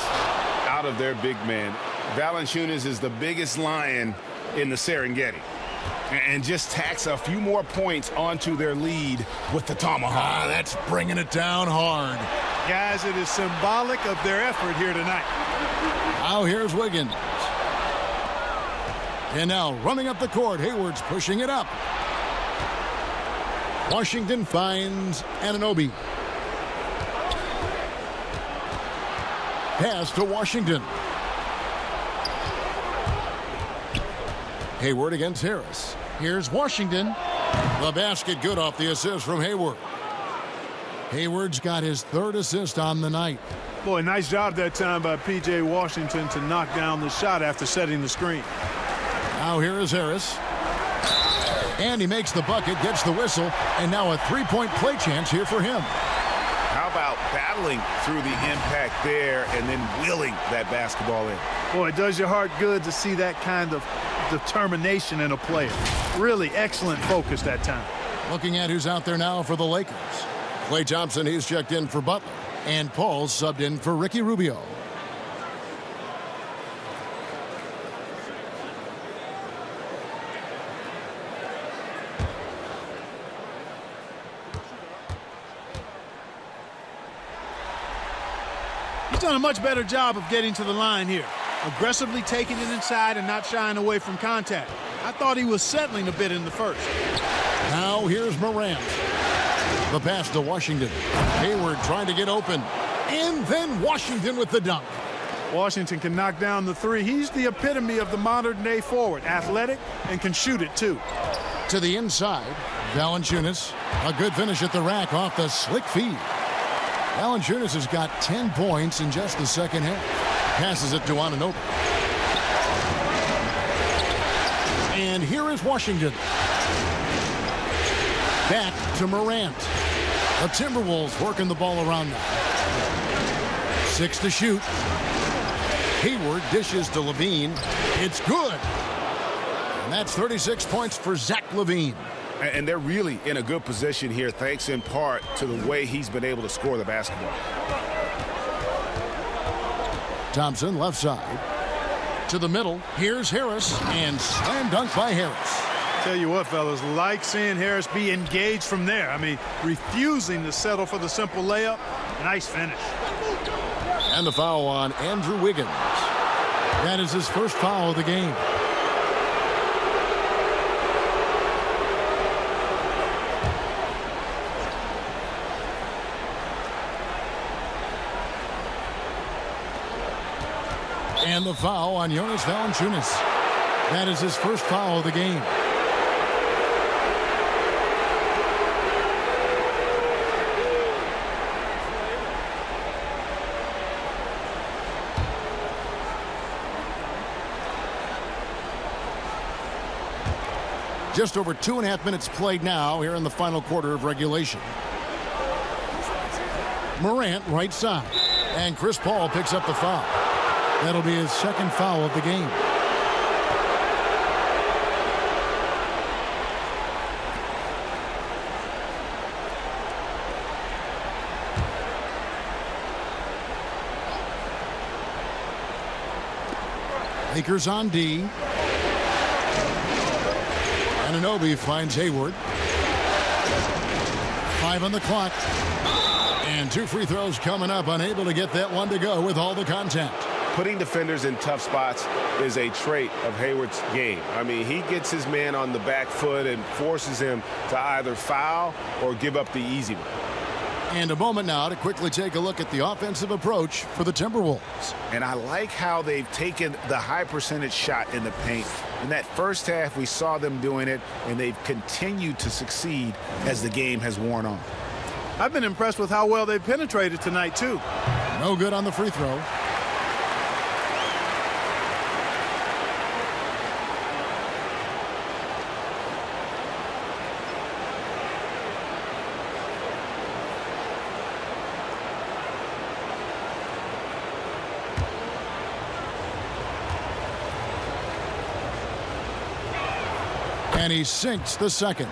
out of their big man. Valanciunas is the biggest lion in the Serengeti. And just tacks a few more points onto their lead with the tomahawk. That's bringing it down hard. Guys, it is symbolic of their effort here tonight. Now here's Wiggins. And now running up the court, Hayward's pushing it up. Washington finds Anunoby. Pass to Washington. Hayward against Harris. Here's Washington. The basket good off the assist from Hayward. Hayward's got his 3rd assist on the night. Boy, nice job that time by P.J. Washington to knock down the shot after setting the screen. Now here is Harris. And he makes the bucket, gets the whistle, and now a 3-point play chance here for him. How about battling through the impact there and then wheeling that basketball in? Boy, it does your heart good to see that kind of determination in a player. Really excellent focus that time. Looking at who's out there now for the Lakers. Klay Thompson, he's checked in for Butler. And Paul subbed in for Ricky Rubio. He's done a much better job of getting to the line here. Aggressively taking it inside and not shying away from contact. I thought he was settling a bit in the first. Now here's Morant. The pass to Washington. Hayward trying to get open. And then Washington with the dunk. Washington can knock down the 3. He's the epitome of the modern-day forward. Athletic and can shoot it, too. To the inside, Valanciunas. A good finish at the rack off the slick feed. Valanciunas has got 10 points in just the second half. Passes it to Anunoby. And here is Washington. Back to Morant. The Timberwolves working the ball around now. 6 to shoot. Hayward dishes to LaVine. It's good. And that's 36 points for Zach LaVine. And they're really in a good position here, thanks in part to the way he's been able to score the basketball. Thompson left side. To the middle, here's Harris, and slam dunk by Harris. Tell you what, fellas, like seeing Harris be engaged from there. I mean, refusing to settle for the simple layup. Nice finish. And the foul on Andrew Wiggins. That is his first foul of the game. And the foul on Jonas Valanciunas. That is his first foul of the game. Just over 2.5 minutes played now here in the final quarter of regulation. Morant right side. And Chris Paul picks up the foul. That'll be his second foul of the game. Lakers on D. Anunoby finds Hayward. 5 on the clock. And 2 free throws coming up. Unable to get that one to go with all the contact. Putting defenders in tough spots is a trait of Hayward's game. I mean, he gets his man on the back foot and forces him to either foul or give up the easy one. And a moment now to quickly take a look at the offensive approach for the Timberwolves. And I like how they've taken the high percentage shot in the paint. In that first half, we saw them doing it, and they've continued to succeed as the game has worn on. I've been impressed with how well they've penetrated tonight, too. No good on the free throw. And he sinks the second.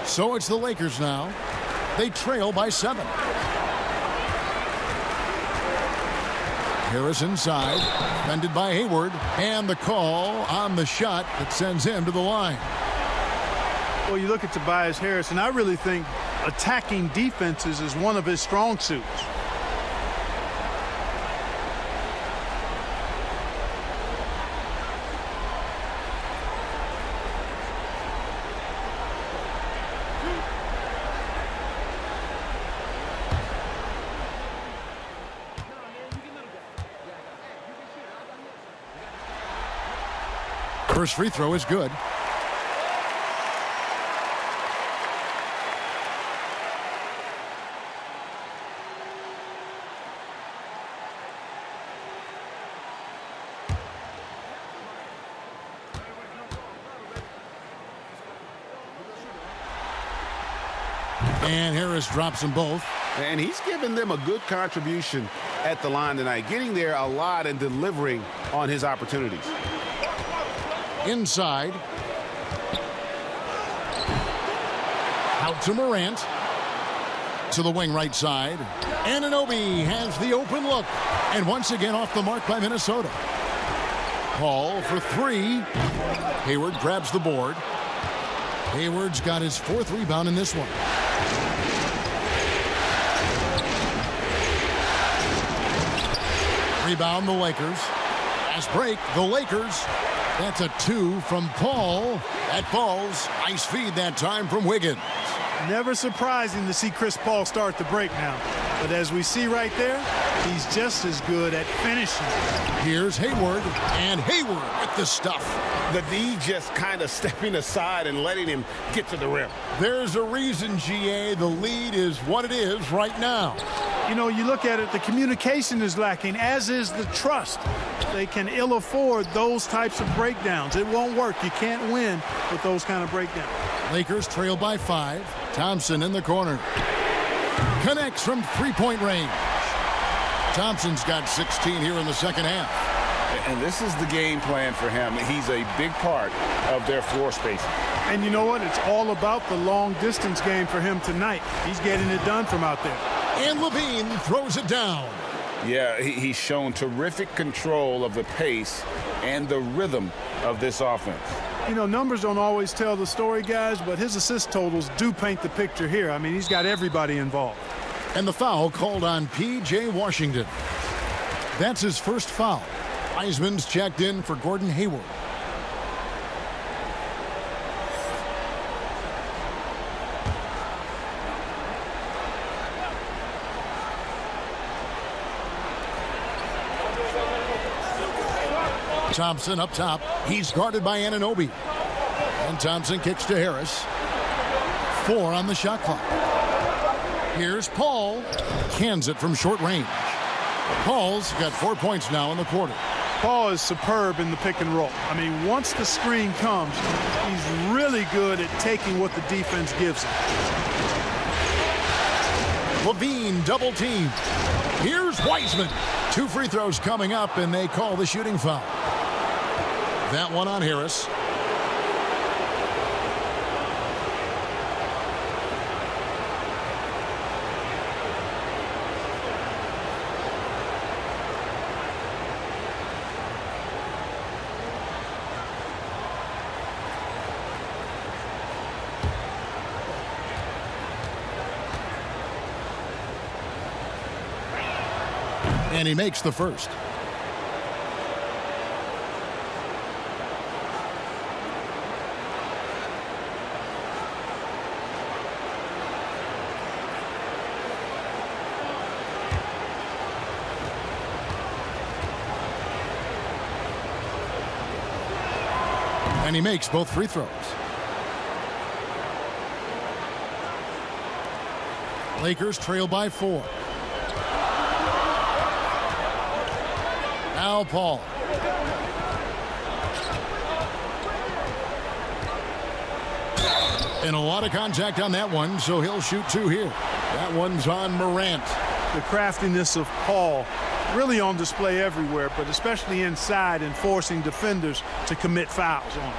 So it's the Lakers now. They trail by 7. Harris inside, fended by Hayward, and the call on the shot that sends him to the line. Well, you look at Tobias Harris, and I really think attacking defenses is one of his strong suits. First free throw is good. And Harris drops them both. And he's given them a good contribution at the line tonight, getting there a lot and delivering on his opportunities. Inside. Out to Morant. To the wing right side. Anunoby has the open look. And once again off the mark by Minnesota. Paul for 3. Hayward grabs the board. Hayward's got his 4th rebound in this one. Rebound the Lakers. Fast break, the Lakers. That's a 2 from Paul. That falls. Nice feed that time from Wiggins. Never surprising to see Chris Paul start the break now. But as we see right there, he's just as good at finishing. Here's Hayward, and Hayward with the stuff. The D just kind of stepping aside and letting him get to the rim. There's a reason, GA, the lead is what it is right now. You know, you look at it, the communication is lacking, as is the trust. They can ill afford those types of breakdowns. It won't work. You can't win with those kind of breakdowns. Lakers trail by 5. Thompson in the corner. Connects from 3-point range. Thompson's got 16 here in the second half. And this is the game plan for him. He's a big part of their floor spacing. And you know what? It's all about the long distance game for him tonight. He's getting it done from out there. And Levine throws it down. Yeah, he's shown terrific control of the pace and the rhythm of this offense. You know, numbers don't always tell the story, guys, but his assist totals do paint the picture here. I mean, he's got everybody involved. And the foul called on P.J. Washington. That's his first foul. Wiseman's checked in for Gordon Hayward. Thompson up top. He's guarded by Anunoby. And Thompson kicks to Harris. 4 on the shot clock. Here's Paul. Cans it from short range. Paul's got 4 points now in the quarter. Paul is superb in the pick and roll. I mean, once the screen comes, he's really good at taking what the defense gives him. Levine double team. Here's Wiseman. 2 free throws coming up, and they call the shooting foul. That one on Harris. And he makes the first. And he makes both free throws. Lakers trail by 4. Now Paul. And a lot of contact on that one, so he'll shoot 2 here. That one's on Morant. The craftiness of Paul really on display everywhere, but especially inside and forcing defenders to commit fouls on him.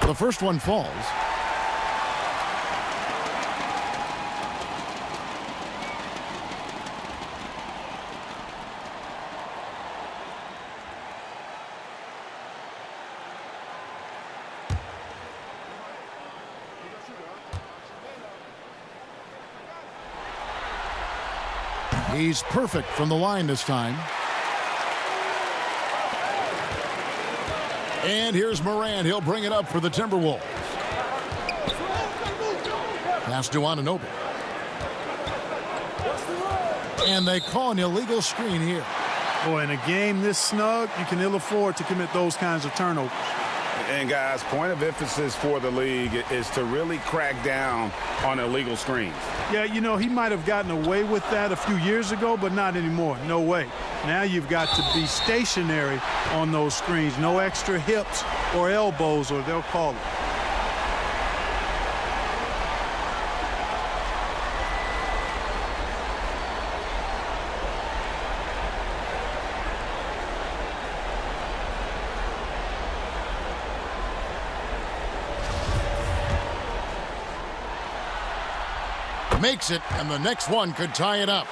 The first one falls. He's perfect from the line this time. And here's Morant. He'll bring it up for the Timberwolves. Pass to Anunoby. And they call an illegal screen here. Boy, in a game this snug, you can ill afford to commit those kinds of turnovers. And guys, point of emphasis for the league is to really crack down on illegal screens. Yeah, you know, he might have gotten away with that a few years ago, but not anymore. No way. Now you've got to be stationary on those screens. No extra hips or elbows, or they'll call it. Makes it, and the next one could tie it up.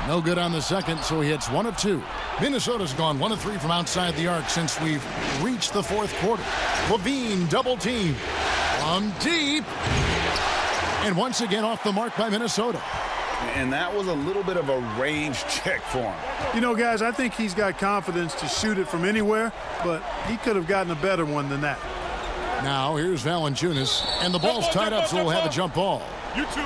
No good on the second, so he hits 1 of 2. Minnesota's gone 1 of 3 from outside the arc since we've reached the fourth quarter. Levine double team. From deep. And once again off the mark by Minnesota. And that was a little bit of a range check for him. You know, guys, I think he's got confidence to shoot it from anywhere, but he could have gotten a better one than that. Now here's Valanciunas, and the ball's tied up, so we'll have a jump ball. You too.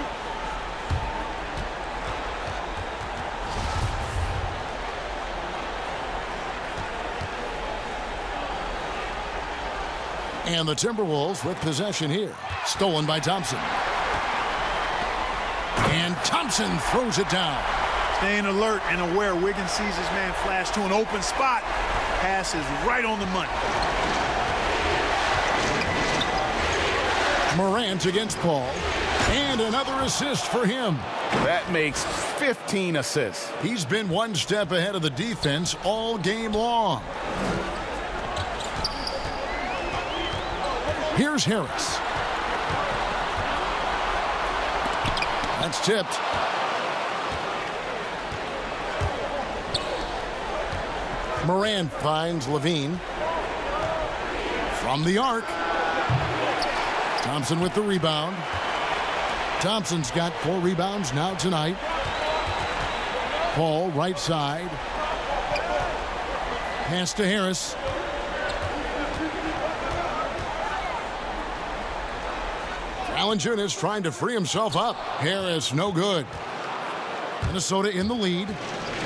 And the Timberwolves with possession here. Stolen by Thompson. And Thompson throws it down. Staying alert and aware. Wiggins sees his man flash to an open spot. Pass is right on the money. Morant against Paul. And another assist for him. That makes 15 assists. He's been one step ahead of the defense all game long. Here's Harris. That's tipped. Moran finds Levine. From the arc. Thompson with the rebound. Thompson's got 4 rebounds now tonight. Paul, right side. Pass to Harris. Valanciunas trying to free himself up. Harris, no good. Minnesota in the lead.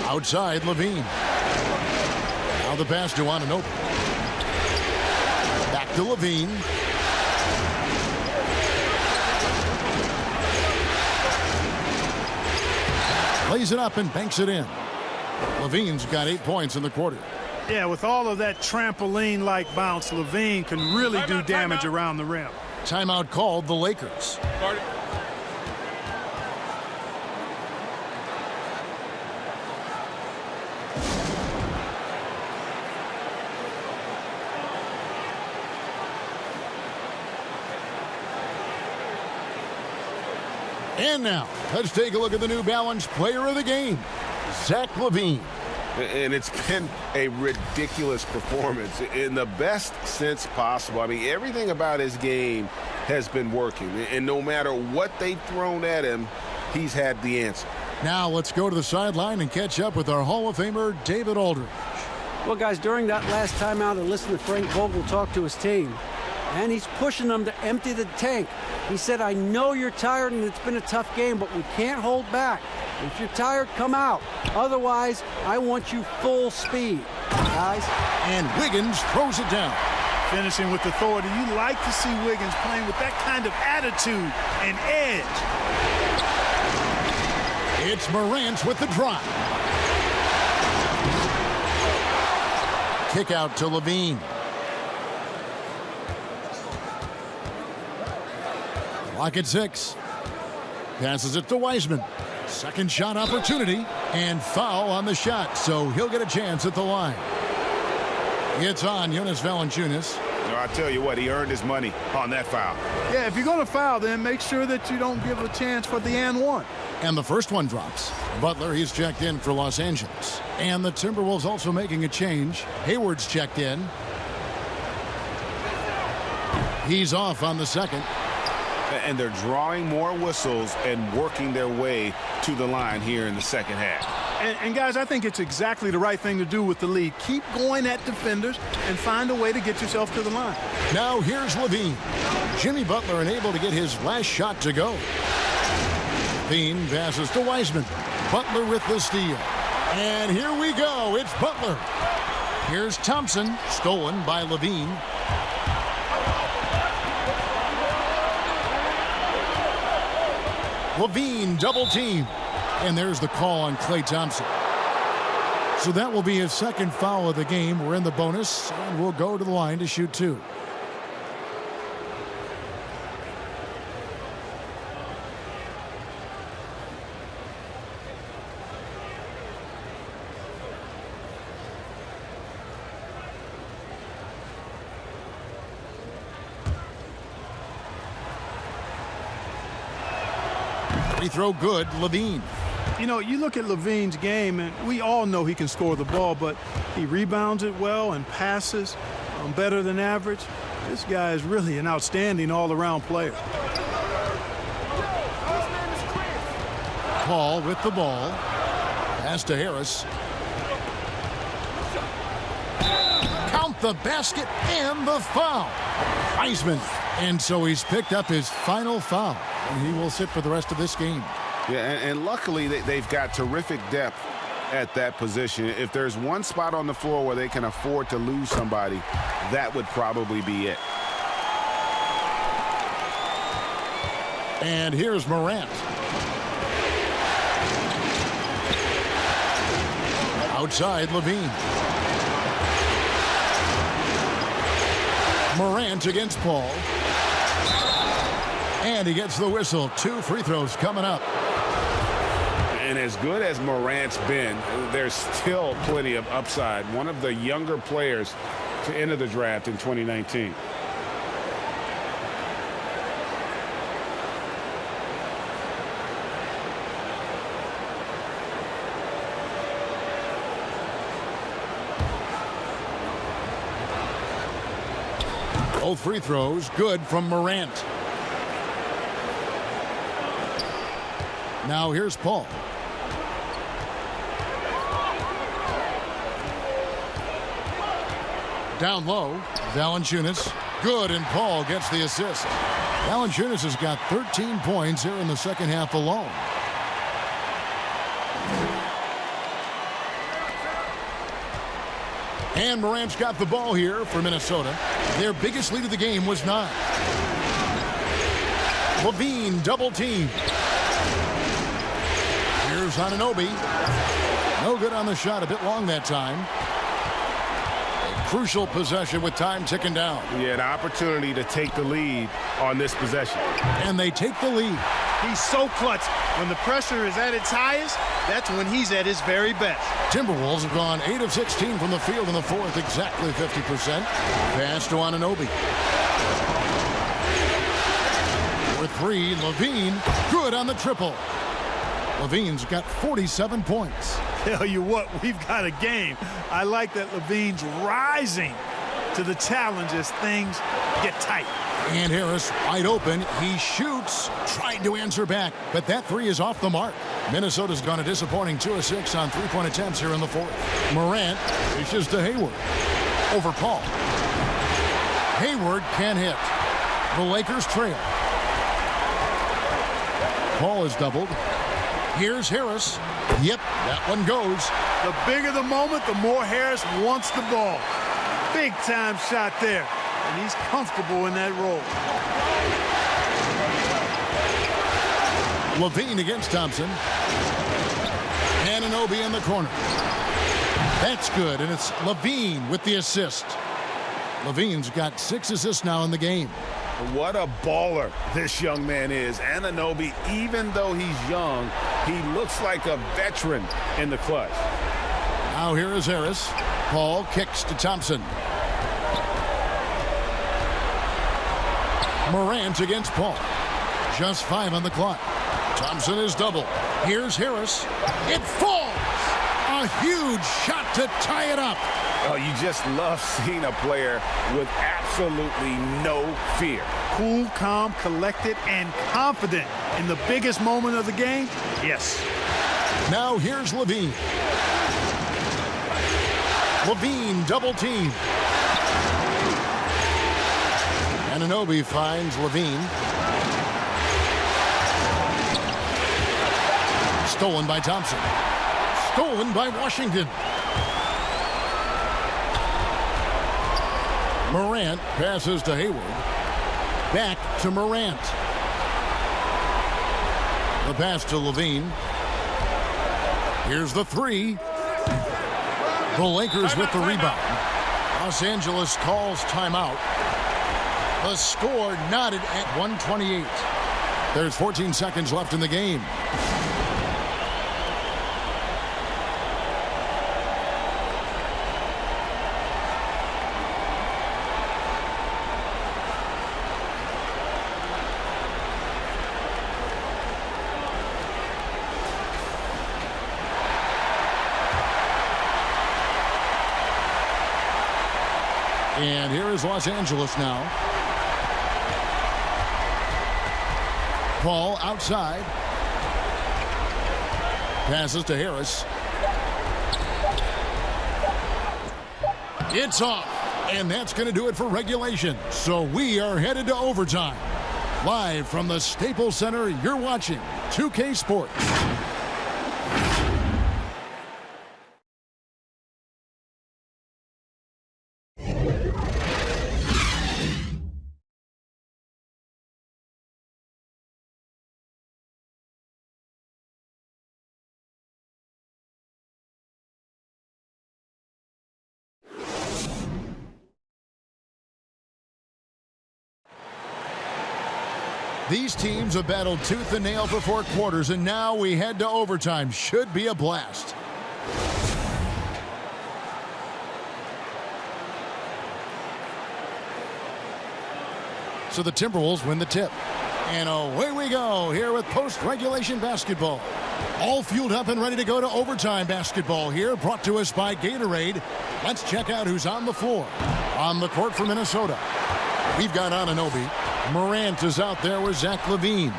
Outside, Levine. Now the pass to Anunoby. Back to Levine. Lays it up and banks it in. Levine's got 8 points in the quarter. Yeah, with all of that trampoline-like bounce, Levine can really do damage around the rim. Timeout called the Lakers. And now, let's take a look at the New Balance player of the game, Zach LaVine. And it's been a ridiculous performance in the best sense possible. I mean, everything about his game has been working. And no matter what they've thrown at him, he's had the answer. Now let's go to the sideline and catch up with our Hall of Famer, David Aldridge. Well, guys, during that last timeout, I listened to Frank Vogel talk to his team. And he's pushing them to empty the tank. He said, I know you're tired and it's been a tough game, but we can't hold back. If you're tired, come out. Otherwise, I want you full speed, guys. And Wiggins throws it down. Finishing with authority. You like to see Wiggins playing with that kind of attitude and edge. It's Morant with the drive. Kick out to Levine. Clock at 6. Passes it to Wiseman. Second shot opportunity and foul on the shot, so he'll get a chance at the line. It's on Jonas Valanciunas. I tell you what, he earned his money on that foul. Yeah, if you're going to foul, then make sure that you don't give a chance for the and one. And the first one drops. Butler, he's checked in for Los Angeles. And the Timberwolves also making a change. Hayward's checked in. He's off on the second. And they're drawing more whistles and working their way to the line here in the second half. And guys, I think it's exactly the right thing to do with the lead. Keep going at defenders and find a way to get yourself to the line. Now here's Levine. Jimmy Butler unable to get his last shot to go. Levine passes to Wiseman. Butler with the steal. And here we go. It's Butler. Here's Thompson, stolen by Levine. Levine double team. And there's the call on Klay Thompson. So that will be his second foul of the game. We're in the bonus, and we'll go to the line to shoot 2. Free throw good, Levine. You know, you look at Levine's game, and we all know he can score the ball, but he rebounds it well and passes better than average. This guy is really an outstanding all-around player. Paul with the ball. Pass to Harris. Count the basket and the foul. Wiseman. And so he's picked up his final foul. And he will sit for the rest of this game. Yeah, and luckily they've got terrific depth at that position. If there's one spot on the floor where they can afford to lose somebody, that would probably be it. And here's Morant. Outside, Levine. Morant against Paul. And he gets the whistle. 2 free throws coming up. And as good as Morant's been, there's still plenty of upside. One of the younger players to enter the draft in 2019. Both free throws good from Morant. Now here's Paul. Down low, Valanciunas. Good, and Paul gets the assist. Valanciunas has got 13 points here in the second half alone. And Morant's got the ball here for Minnesota. Their biggest lead of the game was 9. Levine double team. Here's Anunoby. No good on the shot, a bit long that time. A crucial possession with time ticking down. Yeah, an opportunity to take the lead on this possession. And they take the lead. He's so clutch. When the pressure is at its highest, that's when he's at his very best. Timberwolves have gone 8 of 16 from the field in the fourth, exactly 50%. Pass to Anunoby. For 3, Levine, good on the triple. Levine's got 47 points. Tell you what, we've got a game. I like that Levine's rising to the challenge as things get tight. And Harris wide open. He shoots, trying to answer back, but that 3 is off the mark. Minnesota's gone a disappointing 2 of 6 on 3-point attempts here in the fourth. Morant dishes to Hayward. Over Paul. Hayward can't hit. The Lakers trail. Paul is doubled. Here's Harris. Yep, that one goes. The bigger the moment, the more Harris wants the ball. Big time shot there. And he's comfortable in that role. Levine against Thompson. Anunoby in the corner. That's good, and it's Levine with the assist. Levine's got 6 assists now in the game. What a baller this young man is. Anunoby, even though he's young, he looks like a veteran in the clutch. Now here is Harris. Paul kicks to Thompson. Morant against Paul. Just 5 on the clock. Thompson is double. Here's Harris. It falls! A huge shot to tie it up. Oh, you just love seeing a player with absolutely no fear. Cool, calm, collected, and confident in the biggest moment of the game. Yes. Now here's Levine. Levine double team. Anunoby finds Levine. Stolen by Thompson. Stolen by Washington. Morant passes to Hayward. Back to Morant. The pass to Levine. Here's the 3. The Lakers with the rebound. Los Angeles calls timeout. The score knotted at 128. There's 14 seconds left in the game. And here is Los Angeles now. Paul outside. Passes to Harris. It's off. And that's going to do it for regulation. So we are headed to overtime. Live from the Staples Center, you're watching 2K Sports. These teams have battled tooth and nail for 4 quarters, and now we head to overtime. Should be a blast. So the Timberwolves win the tip. And away we go here with post-regulation basketball. All fueled up and ready to go to overtime basketball here, brought to us by Gatorade. Let's check out who's on the floor. On the court for Minnesota, we've got Anunoby. Morant is out there with Zach LaVine.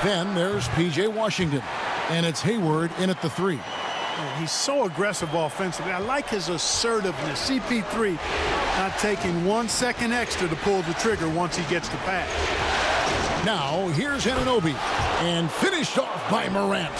Then there's P.J. Washington. And it's Hayward in at the 3. He's so aggressive offensively. I like his assertiveness. CP3 not taking 1 second extra to pull the trigger once he gets the pass. Now, here's Anunoby, and finished off by Morant.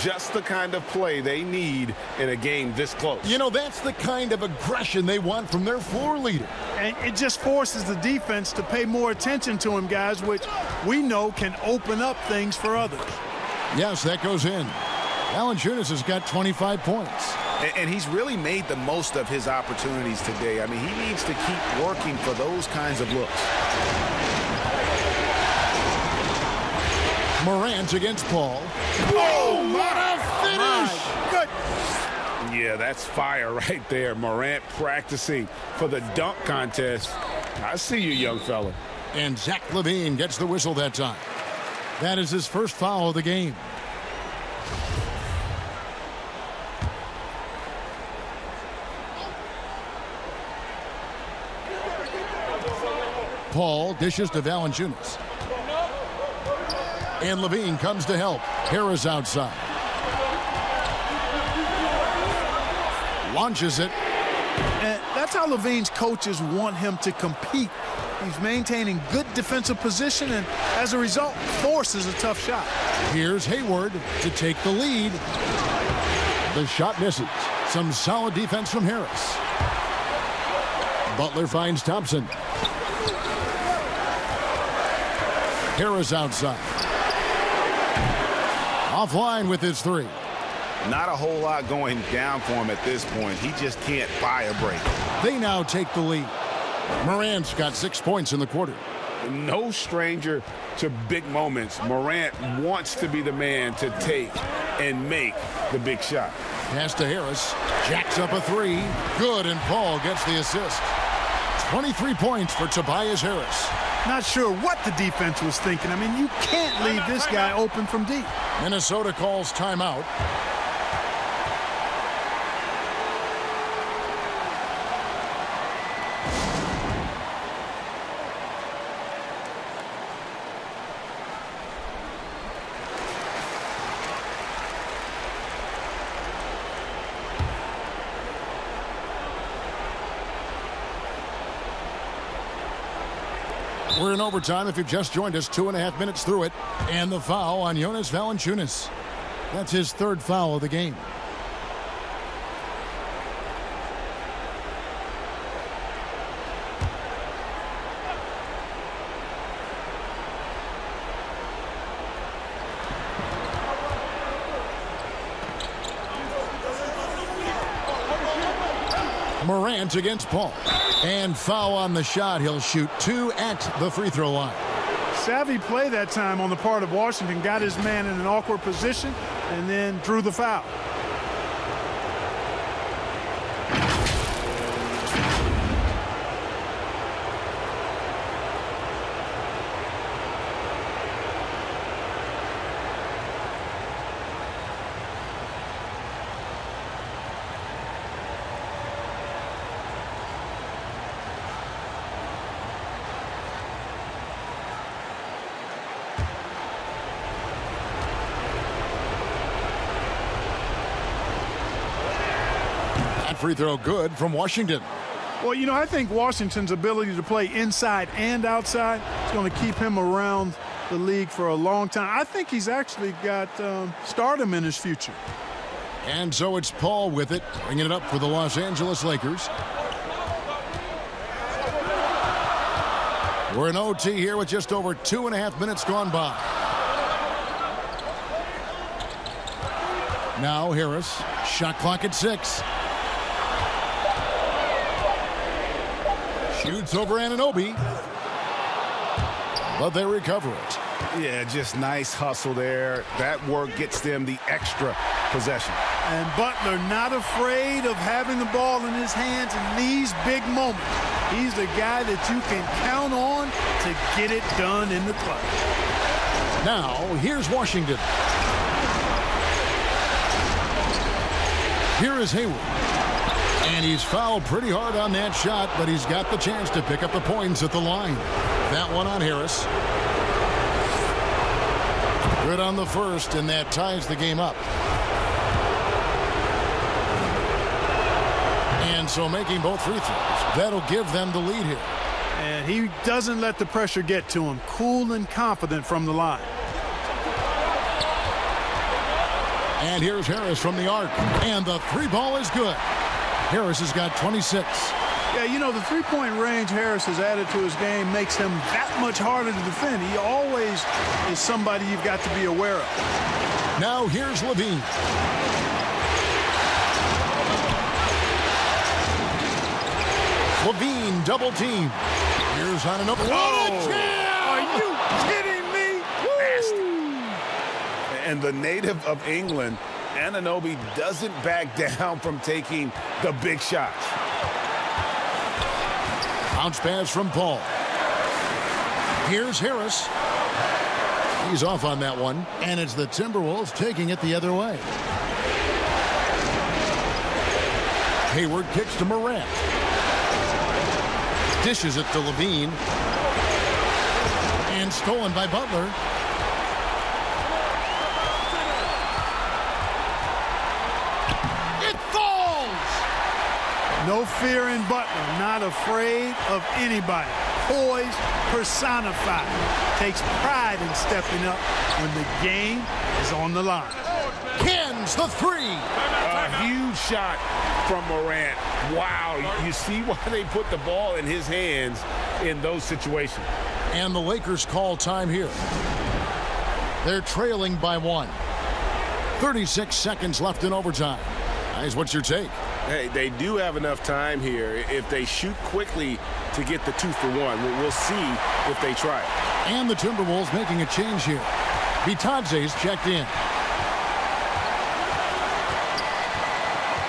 Just the kind of play they need in a game this close. You know, that's the kind of aggression they want from their floor leader. And it just forces the defense to pay more attention to him, guys, which we know can open up things for others. Yes, that goes in. Valanciunas has got 25 points. And he's really made the most of his opportunities today. I mean, he needs to keep working for those kinds of looks. Morant against Paul. Oh, what a finish! Good. Yeah, that's fire right there. Morant practicing for the dunk contest. I see you, young fella. And Zach LaVine gets the whistle that time. That is his first foul of the game. Paul dishes to Valanciunas. And LaVine comes to help. Harris outside. Launches it. And that's how LaVine's coaches want him to compete. He's maintaining good defensive position and, as a result, forces a tough shot. Here's Hayward to take the lead. The shot misses. Some solid defense from Harris. Butler finds Thompson. Harris outside. Offline with his 3. Not a whole lot going down for him at this point. He just can't buy a break. They now take the lead. Morant's got 6 points in the quarter. No stranger to big moments. Morant wants to be the man to take and make the big shot. Pass to Harris. Jacks up a 3. Good, and Paul gets the assist. 23 points for Tobias Harris. Not sure what the defense was thinking. I mean, you can't leave this guy open from deep. Minnesota calls timeout. We're in overtime if you've just joined us, 2.5 minutes through it. And the foul on Jonas Valanciunas. That's his 3rd foul of the game. Morant against Paul. And foul on the shot. He'll shoot 2 at the free throw line. Savvy play that time on the part of Washington. Got his man in an awkward position and then drew the foul. Free throw good from Washington. Well, you know, I think Washington's ability to play inside and outside is going to keep him around the league for a long time. I think he's actually got stardom in his future. And so it's Paul with it, bringing it up for the Los Angeles Lakers. We're in OT here with just over 2.5 minutes gone by. Now Harris, shot clock at 6. Shoots over Anunoby, but they recover it. Yeah, just nice hustle there. That work gets them the extra possession. And Butler not afraid of having the ball in his hands in these big moments. He's the guy that you can count on to get it done in the clutch. Now, here's Washington. Here is Hayward. And he's fouled pretty hard on that shot, but he's got the chance to pick up the points at the line. That one on Harris. Good on the first, and that ties the game up. And so making both free throws, that'll give them the lead here. And he doesn't let the pressure get to him. Cool and confident from the line. And here's Harris from the arc. And the three ball is good. Harris has got 26. Yeah, you know, the three-point range Harris has added to his game makes him that much harder to defend. He always is somebody you've got to be aware of. Now here's Levine. Levine double team. Here's on another. What a jam! Are you kidding me? And the native of England, Anunoby, doesn't back down from taking the big shots. Bounce pass from Paul. Here's Harris. He's off on that one. And it's the Timberwolves taking it the other way. Hayward kicks to Morant. Dishes it to Levine. And stolen by Butler. It falls! No fear in Butler. Not afraid of anybody. Poise personified. Takes pride in stepping up when the game is on the line. Cans the three. A huge shot from Morant. Wow, you see why they put the ball in his hands in those situations. And the Lakers call time here. They're trailing by 1. 36 seconds left in overtime. Guys, what's your take? Hey, they do have enough time here if they shoot quickly to get the 2-for-1. We'll see if they try it. And the Timberwolves making a change here. Bitadze's checked in.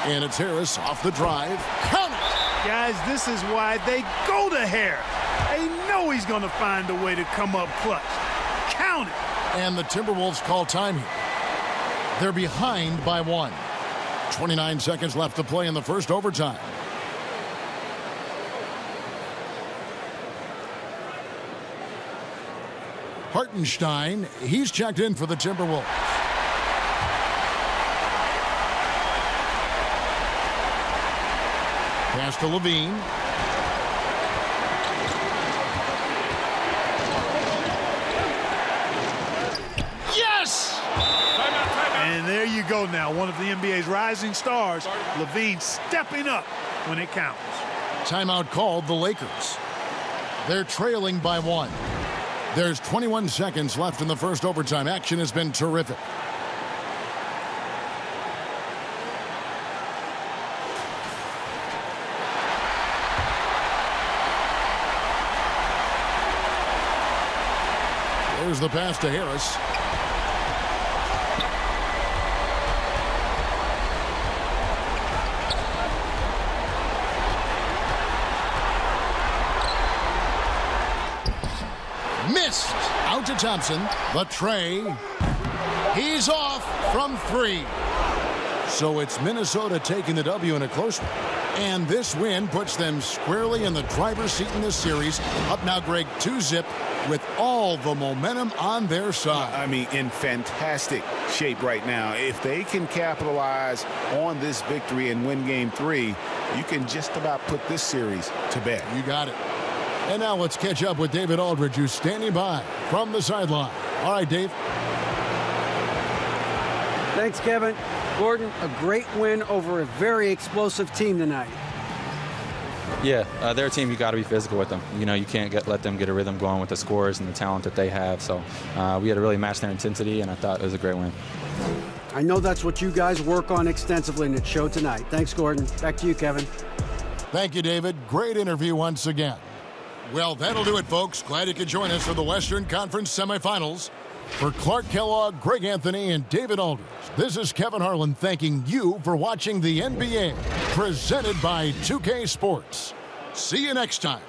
And it's Harris off the drive. Count it! Guys, this is why they go to Harris. They know he's going to find a way to come up clutch. Count it! And the Timberwolves call time here. They're behind by 1. 29 seconds left to play in the first overtime. Hartenstein, he's checked in for the Timberwolves. Pass to Levine. Yes! And there you go now. One of the NBA's rising stars, Levine, stepping up when it counts. Timeout called the Lakers. They're trailing by 1. There's 21 seconds left in the first overtime. Action has been terrific. There's the pass to Harris. Missed. Out to Thompson. The tray. He's off from 3. So it's Minnesota taking the W in a close one. And this win puts them squarely in the driver's seat in this series. Up now, Greg, 2-zip with all the momentum on their side. I mean, in fantastic shape right now. If they can capitalize on this victory and win Game 3, you can just about put this series to bed. You got it. And now let's catch up with David Aldridge, who's standing by from the sideline. All right, Dave. Thanks, Kevin. Gordon, a great win over a very explosive team tonight. Yeah, they're a team you got to be physical with them. You know, you can't let them get a rhythm going with the scores and the talent that they have. So we had to really match their intensity, and I thought it was a great win. I know that's what you guys work on extensively, and it showed tonight. Thanks, Gordon. Back to you, Kevin. Thank you, David. Great interview once again. Well, that'll do it, folks. Glad you could join us for the Western Conference semifinals. For Clark Kellogg, Greg Anthony, and David Alders, this is Kevin Harlan thanking you for watching the NBA, presented by 2K Sports. See you next time.